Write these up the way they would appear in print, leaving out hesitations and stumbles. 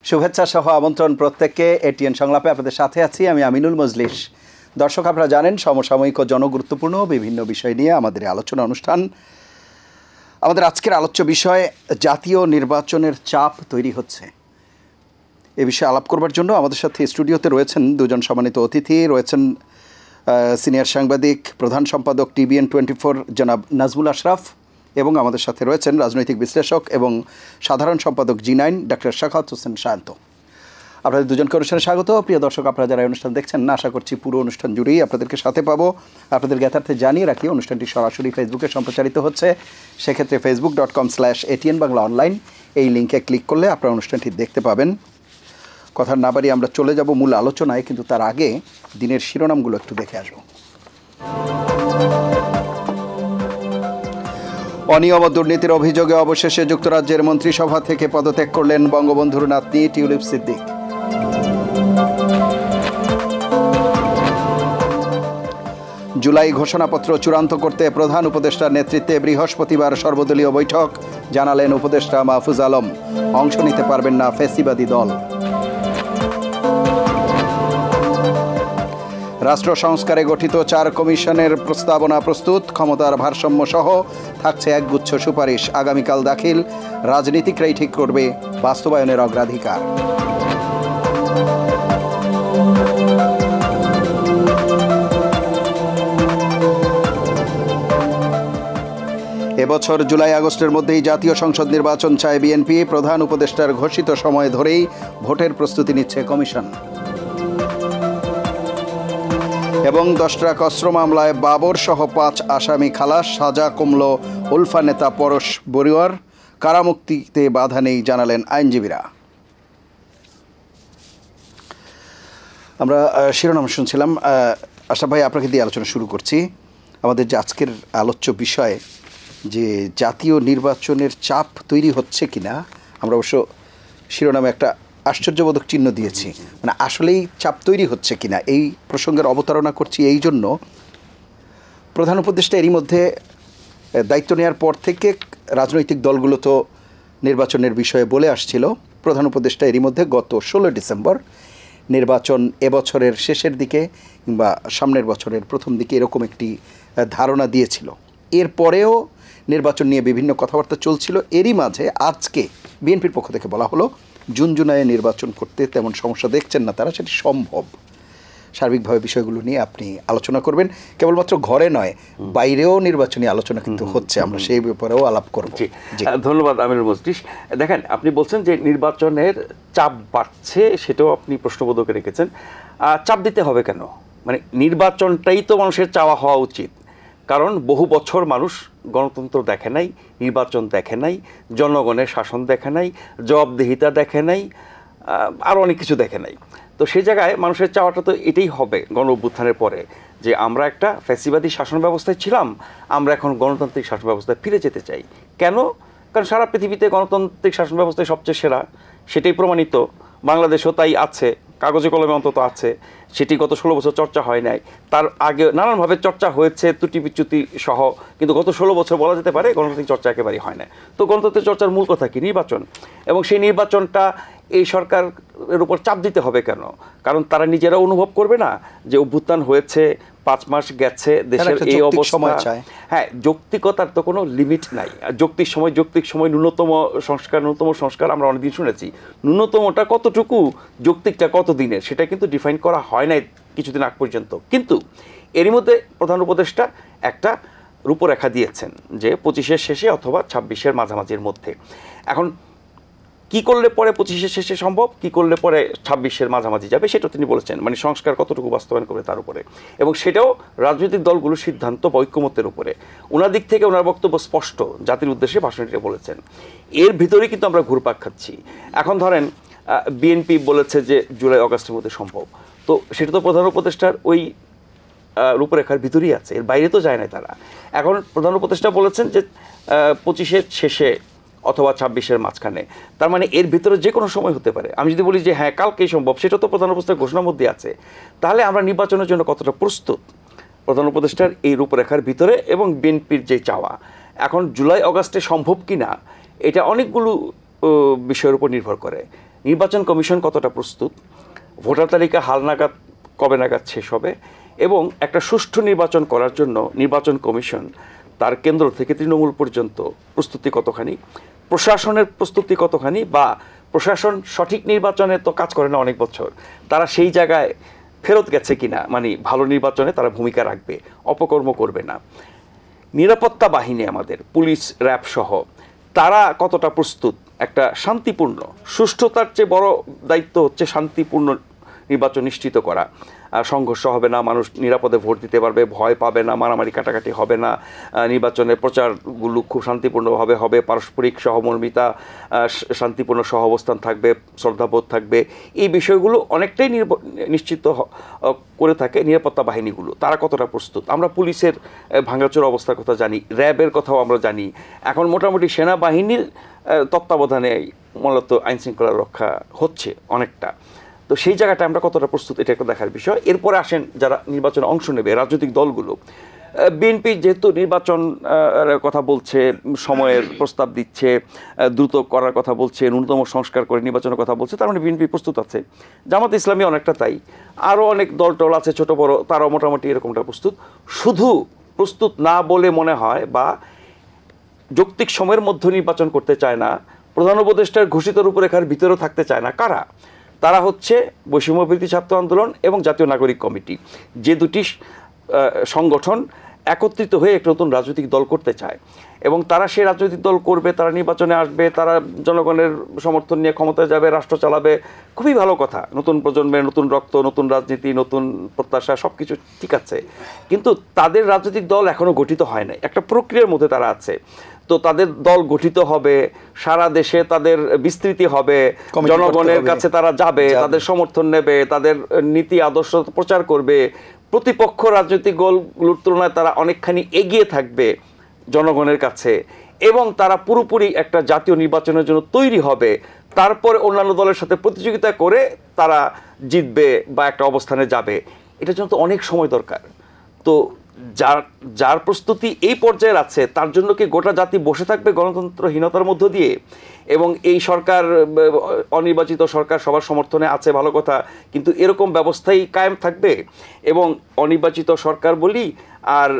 শুভেচ্ছা সহ আমন্ত্রণ প্রত্যেককে। এটিএন সংলাপে আপনাদের সাথে আছি আমি আমিনুল মজলিস। দর্শক, আপনারা জানেন সমসাময়িক ও জনগুরুত্বপূর্ণ বিভিন্ন বিষয় নিয়ে আমাদের আলোচনা অনুষ্ঠান। আমাদের আজকের আলোচ্য বিষয় জাতীয় নির্বাচনের চাপ তৈরি হচ্ছে। এ বিষয়ে আলাপ করবার জন্য আমাদের সাথে স্টুডিওতে রয়েছেন দুজন সম্মানিত অতিথি। রয়েছেন সিনিয়র সাংবাদিক, প্রধান সম্পাদক TVN 24 জনাব নাজমুল আশরাফ, এবং আমাদের সাথে রয়েছেন রাজনৈতিক বিশ্লেষক এবং সাধারণ সম্পাদক G9 ডক্টর শাখাওয়াত হোসেন শান্ত। আপনাদের দুজনকে অনুষ্ঠানে স্বাগত। প্রিয় দর্শক, আপনারা যারা অনুষ্ঠান দেখছেন না, আশা করছি পুরো অনুষ্ঠান জুড়েই আপনাদেরকে সাথে পাবো। আপনাদের জ্ঞাতার্থে জানিয়ে রাখি, অনুষ্ঠানটি সরাসরি ফেসবুকে সম্প্রচারিত হচ্ছে। সেক্ষেত্রে facebook.com/ATN বাংলা অনলাইন এই লিঙ্কে ক্লিক করলে আপনারা অনুষ্ঠানটি দেখতে পাবেন। কথা না বাড়িয়ে আমরা চলে যাব মূল আলোচনায়, কিন্তু তার আগে দিনের শিরোনামগুলো একটু দেখে আসবো। অনিয়ম ও দুর্নীতির অভিযোগে অবশেষে যুক্তরাজ্যের মন্ত্রিসভা থেকে পদত্যাগ করলেন বঙ্গবন্ধুর নাতনি টিউলিপ সিদ্দিক। জুলাই ঘোষণাপত্র চূড়ান্ত করতে প্রধান উপদেষ্টার নেতৃত্বে বৃহস্পতিবার সর্বদলীয় বৈঠক, জানালেন উপদেষ্টা মাহফুজ আলম। অংশ নিতে পারবেন না ফ্যাসিবাদী দল। রাষ্ট্র সংস্কারে গঠিত 4 কমিশনের প্রস্তাবনা প্রস্তুত, ক্ষমতার ভারসাম্য সহ থাকছে একগুচ্ছ সুপারিশ। আগামীকাল দাখিল, রাজনীতিকরাই ঠিক করবে বাস্তবায়নের অগ্রাধিকার। এবছর জুলাই আগস্টের মধ্যেই জাতীয় সংসদ নির্বাচন চায় বিএনপি। প্রধান উপদেষ্টার ঘোষিত সময় ধরেই ভোটের প্রস্তুতি নিচ্ছে কমিশন। এবং 10 ট্রাক অস্ত্র মামলায় বাবর সহ 5 আসামি খালাস, সাজা কমল উলফা নেতা পরশ বড়ুয়ার। কারামুক্তিতে বাধা নেই, জানালেন আইনজীবীরা। আমরা শিরোনাম শুনছিলাম। আশরাফ ভাই, আপনাকে দিয়ে আলোচনা শুরু করছি। আমাদের যে আজকের আলোচ্য বিষয়, যে জাতীয় নির্বাচনের চাপ তৈরি হচ্ছে কিনা, আমরা অবশ্য শিরোনামে একটা আশ্চর্যবোধক চিহ্ন দিয়েছি, মানে আসলেই চাপ তৈরি হচ্ছে কিনা এই প্রসঙ্গের অবতারণা করছি। এই জন্য প্রধান উপদেষ্টা এরই মধ্যে দায়িত্ব নেওয়ার পর থেকে রাজনৈতিক দলগুলো তো নির্বাচনের বিষয়ে বলে আসছিল। প্রধান উপদেষ্টা এরই মধ্যে গত 16 ডিসেম্বর নির্বাচন এবছরের শেষের দিকে কিংবা সামনের বছরের প্রথম দিকে এরকম একটি ধারণা দিয়েছিল। এরপরেও নির্বাচন নিয়ে বিভিন্ন কথাবার্তা চলছিল। এরই মাঝে আজকে বিএনপির পক্ষ থেকে বলা হলো জুন-জুলাইয়ে নির্বাচন করতে তেমন সমস্যা দেখছেন না তারা, সেটি সম্ভব। সার্বিকভাবে বিষয়গুলো নিয়ে আপনি আলোচনা করবেন। কেবলমাত্র ঘরে নয়, বাইরেও নির্বাচনী আলোচনা কিন্তু হচ্ছে, আমরা সেই ব্যাপারেও আলাপ করব। ধন্যবাদ আমিনুল মজলিস। দেখেন, আপনি বলছেন যে নির্বাচনের চাপ বাড়ছে, সেটাও আপনি প্রশ্নবোধকে রেখেছেন। চাপ দিতে হবে কেন? মানে নির্বাচনটাই তো মানুষের চাওয়া হওয়া উচিত, কারণ বহু বছর মানুষ গণতন্ত্র দেখে নাই, নির্বাচন দেখে নাই, জনগণের শাসন দেখে নাই, জবাবদিহিতা দেখে নাই, আরও অনেক কিছু দেখে নাই। তো সেই জায়গায় মানুষের চাওয়াটা তো এটাই হবে গণ অভ্যুত্থানের পরে, যে আমরা একটা ফ্যাসিবাদী শাসন ব্যবস্থায় ছিলাম, আমরা এখন গণতান্ত্রিক শাসন ব্যবস্থায় ফিরে যেতে চাই। কেন? কারণ সারা পৃথিবীতে গণতান্ত্রিক শাসন ব্যবস্থায় সবচেয়ে সেরা, সেটাই প্রমাণিত। বাংলাদেশও তাই আছে, কাগজে কলমে অন্তত আছে। সেটি গত 16 বছর চর্চা হয় নাই, তার আগে নানানভাবে চর্চা হয়েছে ত্রুটি বিচ্যুতি সহ, কিন্তু গত 16 বছর বলা যেতে পারে গণতান্ত্রিক চর্চা একেবারেই হয় না। তো গণতন্ত্রের চর্চার মূল কথা কি? নির্বাচন। এবং সেই নির্বাচনটা এই সরকারের উপর চাপ দিতে হবে কেন? কারণ তারা নিজেরা অনুভব করবে না যে অভ্যুত্থান হয়েছে, 5 মাস গেছে, দেশের এই অবস্থা। হ্যাঁ, যৌক্তিকতার তো কোনো লিমিট নাই। যৌক্তিক সময় ন্যূনতম সংস্কার আমরা অনেকদিন শুনেছি। ন্যূনতমটা কতটুকু, যৌক্তিকটা কত দিনের, সেটা কিন্তু ডিফাইন করা হয় নাই কিছুদিন আগ পর্যন্ত। কিন্তু এরই মধ্যে প্রধান উপদেষ্টা একটা রূপরেখা দিয়েছেন যে 25-এর শেষে অথবা 26-এর মাঝামাঝির মধ্যে। এখন কি করলে পরে 25-এর শেষে সম্ভব, কি করলে পরে 26-এর মাঝামাঝি যাবে, সেটা তিনি বলেছেন। মানে সংস্কার কতটুকু বাস্তবায়ন করবে তার উপরে, এবং সেটাও রাজনৈতিক দলগুলোর সিদ্ধান্ত বা ঐক্যমত্যের উপরে। ওনার দিক থেকে ওনার বক্তব্য স্পষ্ট, জাতির উদ্দেশ্যে ভাষণটি বলেছেন। এর ভিতরেই কিন্তু আমরা ঘুরপাক খাচ্ছি। এখন ধরেন বিএনপি বলেছে যে জুলাই আগস্টের মধ্যে সম্ভব, তো সেটা তো প্রধান উপদেষ্টার ওই রূপরেখার ভিতরেই আছে, এর বাইরে তো যায় না তারা। এখন প্রধান উপদেষ্টা বলেছেন যে 25-এর শেষে অথবা 26-এর মাঝখানে, তার মানে এর ভিতরে যে কোনো সময় হতে পারে। আমি যদি বলি যে হ্যাঁ কালকেই সম্ভব, সেটা তো প্রধান উপদেষ্টার ঘোষণার মধ্যে আছে। তাহলে আমরা নির্বাচনের জন্য কতটা প্রস্তুত প্রধান উপদেষ্টার এই রূপরেখার ভিতরে এবং বিএনপির যে চাওয়া। এখন জুলাই আগস্টে সম্ভব কি না, এটা অনেকগুলো বিষয়ের উপর নির্ভর করে। নির্বাচন কমিশন কতটা প্রস্তুত, ভোটার তালিকা হালনাগাদ কবে নাগাদ শেষ হবে, এবং একটা সুষ্ঠু নির্বাচন করার জন্য নির্বাচন কমিশন তার কেন্দ্র থেকে তৃণমূল পর্যন্ত প্রস্তুতি কতখানি, প্রশাসনের প্রস্তুতি কতখানি, বা প্রশাসন সঠিক নির্বাচনে তো কাজ করে না অনেক বছর, তারা সেই জায়গায় ফেরত গেছে কিনা, মানে ভালো নির্বাচনে তারা ভূমিকা রাখবে, অপকর্ম করবে না। নিরাপত্তা বাহিনী আমাদের পুলিশ, র্যাব সহ তারা কতটা প্রস্তুত একটা শান্তিপূর্ণ, সুষ্ঠুতার চেয়ে বড় দায়িত্ব হচ্ছে শান্তিপূর্ণ নির্বাচন নিশ্চিত করা। সংঘর্ষ হবে না, মানুষ নিরাপদে ভোট দিতে পারবে, ভয় পাবে না, মারামারি কাটাকাটি হবে না, নির্বাচনের প্রচারগুলো খুব শান্তিপূর্ণভাবে হবে, পারস্পরিক সহমর্মিতা, শান্তিপূর্ণ সহাবস্থান থাকবে, শ্রদ্ধাবোধ থাকবে। এই বিষয়গুলো অনেকটাই নিশ্চিত করে থাকে নিরাপত্তা বাহিনীগুলো। তারা কতটা প্রস্তুত? আমরা পুলিশের ভাঙাচোর অবস্থার কথা জানি, র্যাবের কথাও আমরা জানি। এখন মোটামুটি সেনাবাহিনীর তত্ত্বাবধানে মূলত আইনশৃঙ্খলা রক্ষা হচ্ছে অনেকটা। তো সেই জায়গাটা আমরা কতটা প্রস্তুত, এটা একটা দেখার বিষয়। এরপরে আসেন যারা নির্বাচনে অংশ নেবে, রাজনৈতিক দলগুলো। বিএনপি যেহেতু নির্বাচন কথা বলছে, সময়ের প্রস্তাব দিচ্ছে, দ্রুত করার কথা বলছে, ন্যূনতম সংস্কার করে নির্বাচনের কথা বলছে, তার মানে বিএনপি প্রস্তুত আছে। জামাত ইসলামী অনেকটা তাই, আরও অনেক দল টল আছে ছোট বড়, তারাও মোটামুটি এরকমটা প্রস্তুত। শুধু প্রস্তুত না বলে মনে হয়, বা যৌক্তিক সময়ের মধ্যে নির্বাচন করতে চায় না, প্রধান উপদেষ্টার ঘোষিত রূপরেখার ভিতরেও থাকতে চায় না কারা? তারা হচ্ছে বৈষম্যবিরোধী ছাত্র আন্দোলন এবং জাতীয় নাগরিক কমিটি, যে দুটি সংগঠন একত্রিত হয়ে একটা নতুন রাজনৈতিক দল করতে চায়। এবং তারা সেই রাজনৈতিক দল করবে, তারা নির্বাচনে আসবে, তারা জনগণের সমর্থন নিয়ে ক্ষমতায় যাবে, রাষ্ট্র চালাবে, খুবই ভালো কথা। নতুন প্রজন্মের নতুন রক্ত, নতুন রাজনীতি, নতুন প্রত্যাশা, সব কিছু ঠিক আছে। কিন্তু তাদের রাজনৈতিক দল এখনও গঠিত হয় নাই, একটা প্রক্রিয়ার মধ্যে তারা আছে। তো তাদের দল গঠিত হবে, সারা দেশে তাদের বিস্তৃতি হবে, জনগণের কাছে তারা যাবে, তাদের সমর্থন নেবে, তাদের নীতি আদর্শ প্রচার করবে, প্রতিপক্ষ রাজনৈতিক দলগুলোর তুলনায় তারা অনেকখানি এগিয়ে থাকবে জনগণের কাছে, এবং তারা পুরোপুরি একটা জাতীয় নির্বাচনের জন্য তৈরি হবে। তারপরে অন্যান্য দলের সাথে প্রতিযোগিতা করে তারা জিতবে বা একটা অবস্থানে যাবে। এটার জন্য তো অনেক সময় দরকার। তো যার প্রস্তুতি এই পর্যায়ে আছে, তার জন্য কি গোটা জাতি বসে থাকবে গণতন্ত্রহীনতার মধ্য দিয়ে? এবং এই সরকার, অনির্বাচিত সরকার সবার সমর্থনে আছে, ভালো কথা, কিন্তু এরকম ব্যবস্থাই কায়েম থাকবে? এবং অনির্বাচিত সরকার বলি আর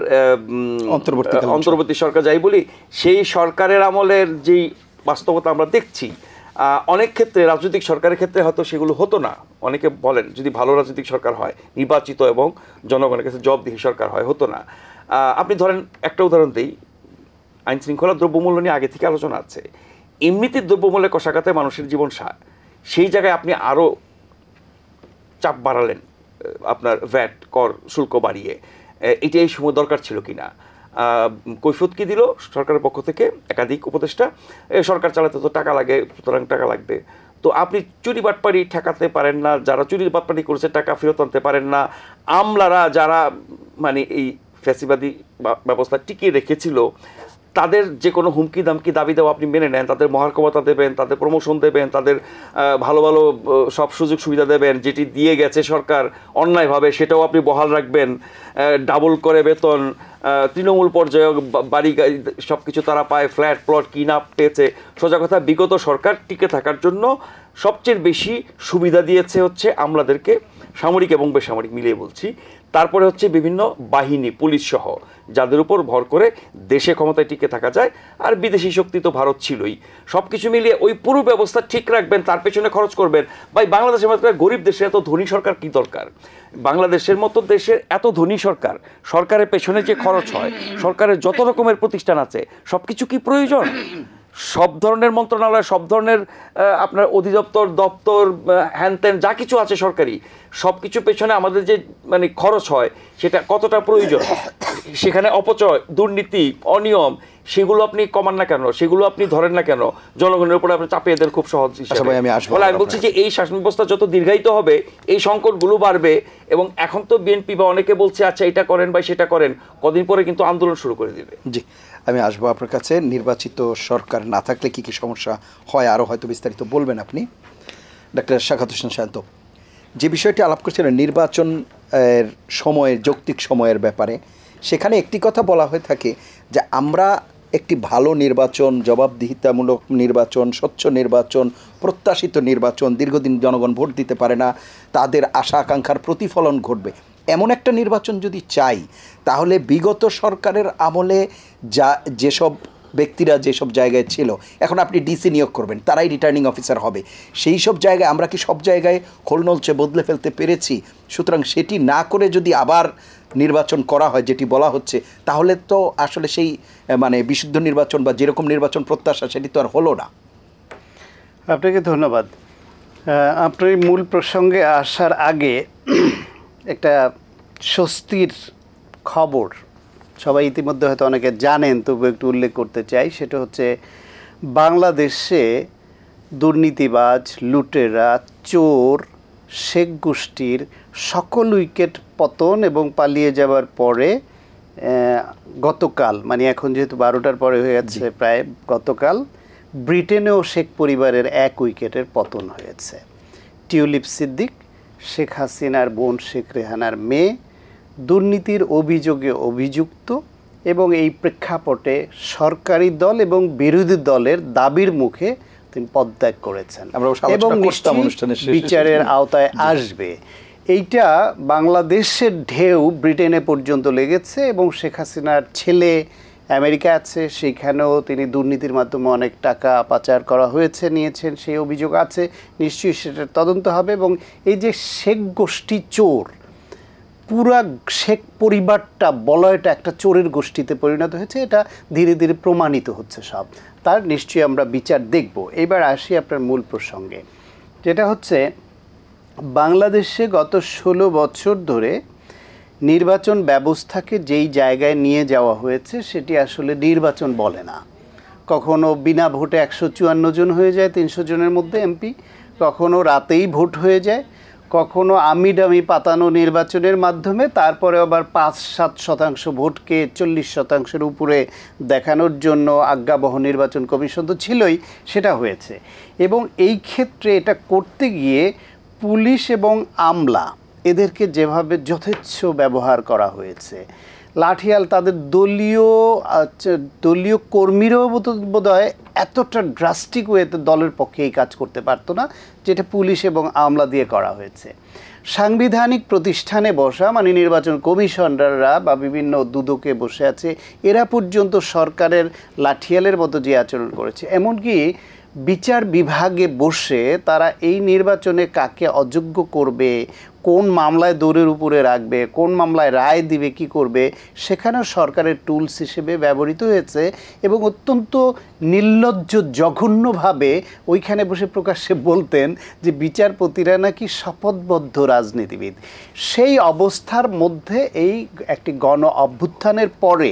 অন্তর্বর্তী সরকার যাই বলি, সেই সরকারের আমলের যেই বাস্তবতা আমরা দেখছি, অনেক ক্ষেত্রে রাজনৈতিক সরকারের ক্ষেত্রে হয়তো সেগুলো হতো না। অনেকে বলেন যদি ভালো রাজনৈতিক সরকার হয়, নির্বাচিত এবং জনগণের কাছে জবাবদিহি সরকার হয়, হতো না। আপনি ধরেন একটা উদাহরণ দিই, আইন শৃঙ্খলা দ্রব্যমূল্য নিয়ে আগে থেকে আলোচনা আছে। এমনিতে দ্রব্যমূল্যের কষাঘাতে মানুষের জীবন সেই জায়গায় আপনি আরও চাপ বাড়ালেন, আপনার ভ্যাট কর শুল্ক বাড়িয়ে। এটা এই সময় দরকার ছিল কিনা? কৈফিয়ত কি দিল সরকারের পক্ষ থেকে? একাধিক উপদেষ্টা, সরকার চালাতে তো টাকা লাগে, সুতরাং টাকা লাগবে। তো আপনি চুরি বাটপাড়ি ঠেকাতে পারেন না, যারা চুরি বাটপাড়ি করেছে টাকা ফেরত আনতে পারেন না। আমলারা যারা মানে এই ফ্যাসিবাদী ব্যবস্থা টিকিয়ে রেখেছিল, তাদের যে কোনো হুমকি দামকি দাবি দেওয়া আপনি মেনে নেন, তাদের মহার্কবতা দেবেন, তাদের প্রমোশন দেবেন, তাদের ভালো ভালো সব সুযোগ সুবিধা দেবেন, যেটি দিয়ে গেছে সরকার অন্যায়ভাবে সেটাও আপনি বহাল রাখবেন, ডাবল করে বেতন, তৃণমূল পর্যায়ে বাড়ি গাড়ি সব কিছু তারা পায়, ফ্ল্যাট প্লট কি না পেয়েছে। সোজা কথা, বিগত সরকার টিকে থাকার জন্য সবচেয়ে বেশি সুবিধা দিয়েছে হচ্ছে আমলাদেরকে, সামরিক এবং বেসামরিক মিলিয়ে বলছি। তারপরে হচ্ছে বিভিন্ন বাহিনী, পুলিশ সহ, যাদের উপর ভর করে দেশে ক্ষমতায় টিকে থাকা যায়। আর বিদেশি শক্তি তো ভারত ছিলই। সব কিছু মিলিয়ে ওই পুরো ব্যবস্থা ঠিক রাখবেন, তার পেছনে খরচ করবেন। ভাই, বাংলাদেশের মতো গরিব দেশে এত ধনী সরকার কি দরকার? বাংলাদেশের মতো দেশের এত ধনী সরকার, সরকারের পেছনে যে খরচ হয়, সরকারের যত রকমের প্রতিষ্ঠান আছে, সব কিছু কি প্রয়োজন? সব ধরনের মন্ত্রণালয়, সব ধরনের আপনার অধিদপ্তর, দপ্তর, হ্যানত্যান যা কিছু আছে সরকারি, সব কিছু পেছনে আমাদের যে মানে খরচ হয়, সেটা কতটা প্রয়োজন? সেখানে অপচয়, দুর্নীতি, অনিয়ম, সেগুলো আপনি কমান না কেন? সেগুলো আপনি ধরেন না কেন? জনগণের উপরে আপনি চাপিয়ে দেন খুব সহজ হিসাবে। আমি বলছি যে এই শাসন ব্যবস্থা যত দীর্ঘায়িত হবে, এই সংকটগুলো বাড়বে। এবং এখন তো বিএনপি বা অনেকে বলছে আচ্ছা এটা করেন বা সেটা করেন, কদিন পরে কিন্তু আন্দোলন শুরু করে দিবে। জি, আমি আসবো আপনার কাছে। নির্বাচিত সরকার না থাকলে কি কি সমস্যা হয়, আরও হয়তো বিস্তারিত বলবেন আপনি। ডাক্তার শাখাত হোসেন শান্ত, যে বিষয়টি আলাপ করছিলেন নির্বাচন সময়ের, যৌক্তিক সময়ের ব্যাপারে, সেখানে একটি কথা বলা হয়ে থাকে যে আমরা একটি ভালো নির্বাচন, জবাবদিহিতামূলক নির্বাচন, স্বচ্ছ নির্বাচন, প্রত্যাশিত নির্বাচন, দীর্ঘদিন জনগণ ভোট দিতে পারে না, তাদের আশা আকাঙ্ক্ষার প্রতিফলন ঘটবে, এমন একটা নির্বাচন যদি চাই, তাহলে বিগত সরকারের আমলে যেসব ব্যক্তিরা যেসব জায়গায় ছিল, এখন আপনি ডিসি নিয়োগ করবেন, তারাই রিটার্নিং অফিসার হবে। সেই সব জায়গায় আমরা কি সব জায়গায় খোলনলচে বদলে ফেলতে পেরেছি? সুতরাং সেটি না করে যদি আবার নির্বাচন করা হয়, যেটি বলা হচ্ছে, তাহলে তো আসলে সেই মানে বিশুদ্ধ নির্বাচন বা যেরকম নির্বাচন প্রত্যাশা সেটি তো আর হলো না। আপনাকে ধন্যবাদ। আপনার মূল প্রসঙ্গে আসার আগে একটা স্বস্তির খবর সবাই ইতিমধ্যে হয়তো অনেকে জানেন, তবু একটু উল্লেখ করতে চাই। সেটা হচ্ছে বাংলাদেশে দুর্নীতিবাজ, লুটেরা, চোর, শেখ গোষ্ঠীর সকল উইকেট পতন এবং পালিয়ে যাওয়ার পরে গতকাল, মানে এখন যেহেতু 12টার পরে হয়ে যাচ্ছে প্রায়, গতকাল ব্রিটেনেও শেখ পরিবারের 1 উইকেটের পতন হয়েছে। টিউলিপ সিদ্দিক, শেখ হাসিনার বোন শেখ রেহানার মেয়ে, দুর্নীতির অভিযোগে অভিযুক্ত, এবং এই প্রেক্ষাপটে সরকারি দল এবং বিরোধী দলের দাবির মুখে তিনি পদত্যাগ করেছেন এবং বিচারের আওতায় আসবে। এইটা বাংলাদেশের ঢেউ ব্রিটেনে পর্যন্ত লেগেছে এবং শেখ হাসিনার ছেলে আমেরিকা আছে, সেইখানেও তিনি দুর্নীতির মাধ্যমে অনেক টাকা পাচার করা হয়েছে, নিয়েছেন, সেই অভিযোগ আছে, নিশ্চয়ই সেটার তদন্ত হবে। এবং এই যে শেখ গোষ্ঠী চোর, পুরা শেখ পরিবারটা বলয়টা একটা চোরের গোষ্ঠীতে পরিণত হয়েছে, এটা ধীরে ধীরে প্রমাণিত হচ্ছে সব, তার নিশ্চয়ই আমরা বিচার দেখব। এবার আসি আপনার মূল প্রসঙ্গে, যেটা হচ্ছে বাংলাদেশে গত 16 বছর ধরে নির্বাচন ব্যবস্থাকে যেই জায়গায় নিয়ে যাওয়া হয়েছে সেটি আসলে নির্বাচন বলে না। কখনো বিনা ভোটে 154 জন হয়ে যায় 300 জনের মধ্যে এমপি, কখনো রাতেই ভোট হয়ে যায়, কখনো আমিডামি পাতানো নির্বাচনের মাধ্যমে তারপরে আবার 5-7% ভোটকে 40%-এর উপরে দেখানোর জন্য আজ্ঞাবহ নির্বাচন কমিশন তো ছিলই, সেটা হয়েছে। এবং এই ক্ষেত্রে এটা করতে গিয়ে পুলিশ এবং আমলা এদেরকে যেভাবে যথেচ্ছ ব্যবহার করা হয়েছে, লাঠিয়াল তাদের দলীয় কর্মীরাও বোধহয় এতটা ড্রাস্টিক ওয়েতে দলের পক্ষে এই কাজ করতে পারতো না, যেটা পুলিশ এবং আমলা দিয়ে করা হয়েছে। সাংবিধানিক প্রতিষ্ঠানে বসা, মানে নির্বাচন কমিশনাররা বা বিভিন্ন দুদকে বসে আছে, এরা পর্যন্ত সরকারের লাঠিয়ালের মতো যে আচরণ করেছে। এমনকি বিচার বিভাগে বসে তারা এই নির্বাচনে কাকে অযোগ্য করবে, কোন মামলায় দৌড়ের উপরে রাখবে, কোন মামলায় রায় দিবে, কি করবে, সেখানেও সরকারের টুলস হিসেবে ব্যবহৃত হয়েছে। এবং অত্যন্ত নির্লজ্জ জঘন্যভাবে ওইখানে বসে প্রকাশ্যে বলতেন যে বিচারপতিরা নাকি শপথবদ্ধ রাজনীতিবিদ। সেই অবস্থার মধ্যে এই একটি গণ অভ্যুত্থানের পরে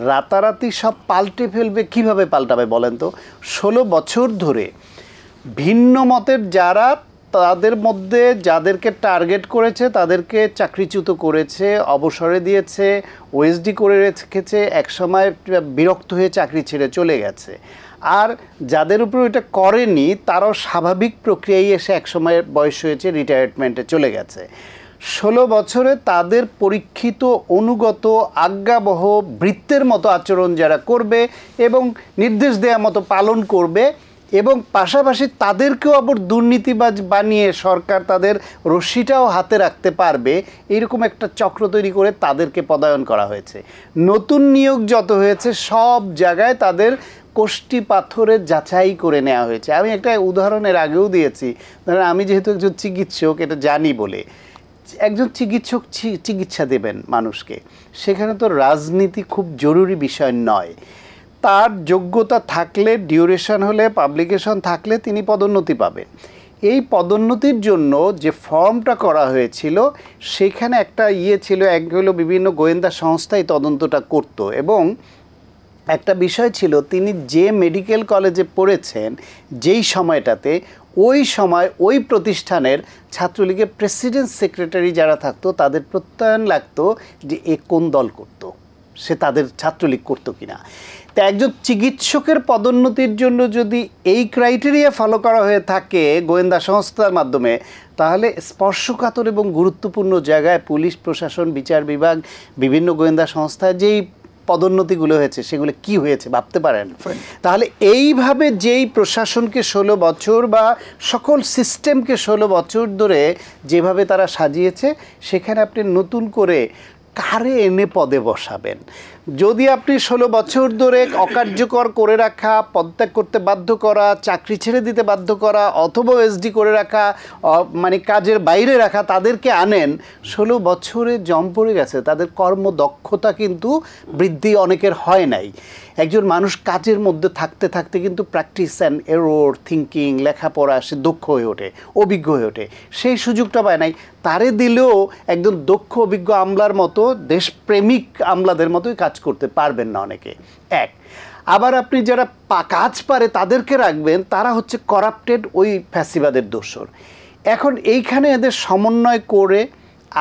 রাতারাতি সব পাল্টে ফেলবে, কিভাবে পাল্টাবে বলেন তো? 16 বছর ধরে ভিন্ন মতের যারা, তাদের মধ্যে যাদেরকে টার্গেট করেছে তাদেরকে চাকরিচ্যুত করেছে, অবসরে দিয়েছে, ওএসডি করে রেখেছে, একসময় বিরক্ত হয়ে চাকরি ছেড়ে চলে গেছে। আর যাদের উপর এটা করেনি তারাও স্বাভাবিক প্রক্রিয়ায় এসে একসময় বয়স হয়েছে, রিটায়ারমেন্টে চলে গেছে। 16 বছরে তাদের পরীক্ষিত, অনুগত, আজ্ঞাবহ বৃত্তের মতো আচরণ যারা করবে এবং নির্দেশ দেওয়া মতো পালন করবে, এবং পাশাপাশি তাদেরকেও আবার দুর্নীতিবাজ বানিয়ে সরকার তাদের রশিটাও হাতে রাখতে পারবে, এরকম একটা চক্র তৈরি করে তাদেরকে পদায়ন করা হয়েছে। নতুন নিয়োগ যত হয়েছে সব জায়গায় তাদের কোষ্টি পাথরে যাচাই করে নেওয়া হয়েছে। আমি একটা উদাহরণের আগেও দিয়েছি, ধরেন আমি যেহেতু একজন চিকিৎসক, এটা জানি বলে, একজন চিকিৎসক চিকিৎসা দেবেন মানুষকে, সেখানে তো রাজনীতি খুব জরুরি বিষয় নয়। তার যোগ্যতা থাকলে, ডিউরেশন হলে, পাবলিকেশন থাকলে তিনি পদোন্নতি পাবেন। এই পদোন্নতির জন্য যে ফর্মটা করা হয়েছিল সেখানে একটা ছিল, এক হলো বিভিন্ন গোয়েন্দা সংস্থাই তদন্তটা করত, এবং একটা বিষয় ছিল তিনি যে মেডিকেল কলেজে পড়েছেন যেই সময়টাতে, ওই সময় ওই প্রতিষ্ঠানের ছাত্রলীগের প্রেসিডেন্ট সেক্রেটারি যারা থাকতো তাদের প্রত্যয়ন লাগতো যে এ কোন দল করতো, সে তাদের ছাত্রলীগ করতো কিনা। তা একজন চিকিৎসকের পদোন্নতির জন্য যদি এই ক্রাইটেরিয়া ফলো করা হয়ে থাকে গোয়েন্দা সংস্থার মাধ্যমে, তাহলে স্পর্শকাতর এবং গুরুত্বপূর্ণ জায়গায় পুলিশ প্রশাসন, বিচার বিভাগ, বিভিন্ন গোয়েন্দা সংস্থা যেই পদোন্নতিগুলো হয়েছে সেগুলো কি হয়েছে ভাবতে পারেন? তাহলে এইভাবে যেই প্রশাসনকে 16 বছর বা সকল সিস্টেমকে 16 বছর ধরে যেভাবে তারা সাজিয়েছে, সেখানে আপনি নতুন করে কারে এনে পদে বসাবেন? যদি আপনি 16 বছর ধরে অকার্যকর করে রাখা, পদত্যাগ করতে বাধ্য করা, চাকরি ছেড়ে দিতে বাধ্য করা, অথবা এসডি করে রাখা, মানে কাজের বাইরে রাখা তাদেরকে আনেন, 16 বছরে জম পড়ে গেছে, তাদের কর্মদক্ষতা কিন্তু বৃদ্ধি অনেকের হয় নাই। একজন মানুষ কাজের মধ্যে থাকতে থাকতে কিন্তু প্র্যাকটিস অ্যান্ড এরর থিঙ্কিং, লেখাপড়া, সে দক্ষ হয়ে ওঠে, অভিজ্ঞ হয়ে ওঠে। সেই সুযোগটা পায় নাই। তারে দিলেও একদম দক্ষ অভিজ্ঞ আমলার মতো, দেশপ্রেমিক আমলাদের মতোই কাজ করতে পারবেন না অনেকে। এক, আবার আপনি যারা কাজ পারে তাদেরকে রাখবেন, তারা হচ্ছে করাপ্টেড ওই ফ্যাসিবাদের দোসর। এখন এইখানে এদের সমন্বয় করে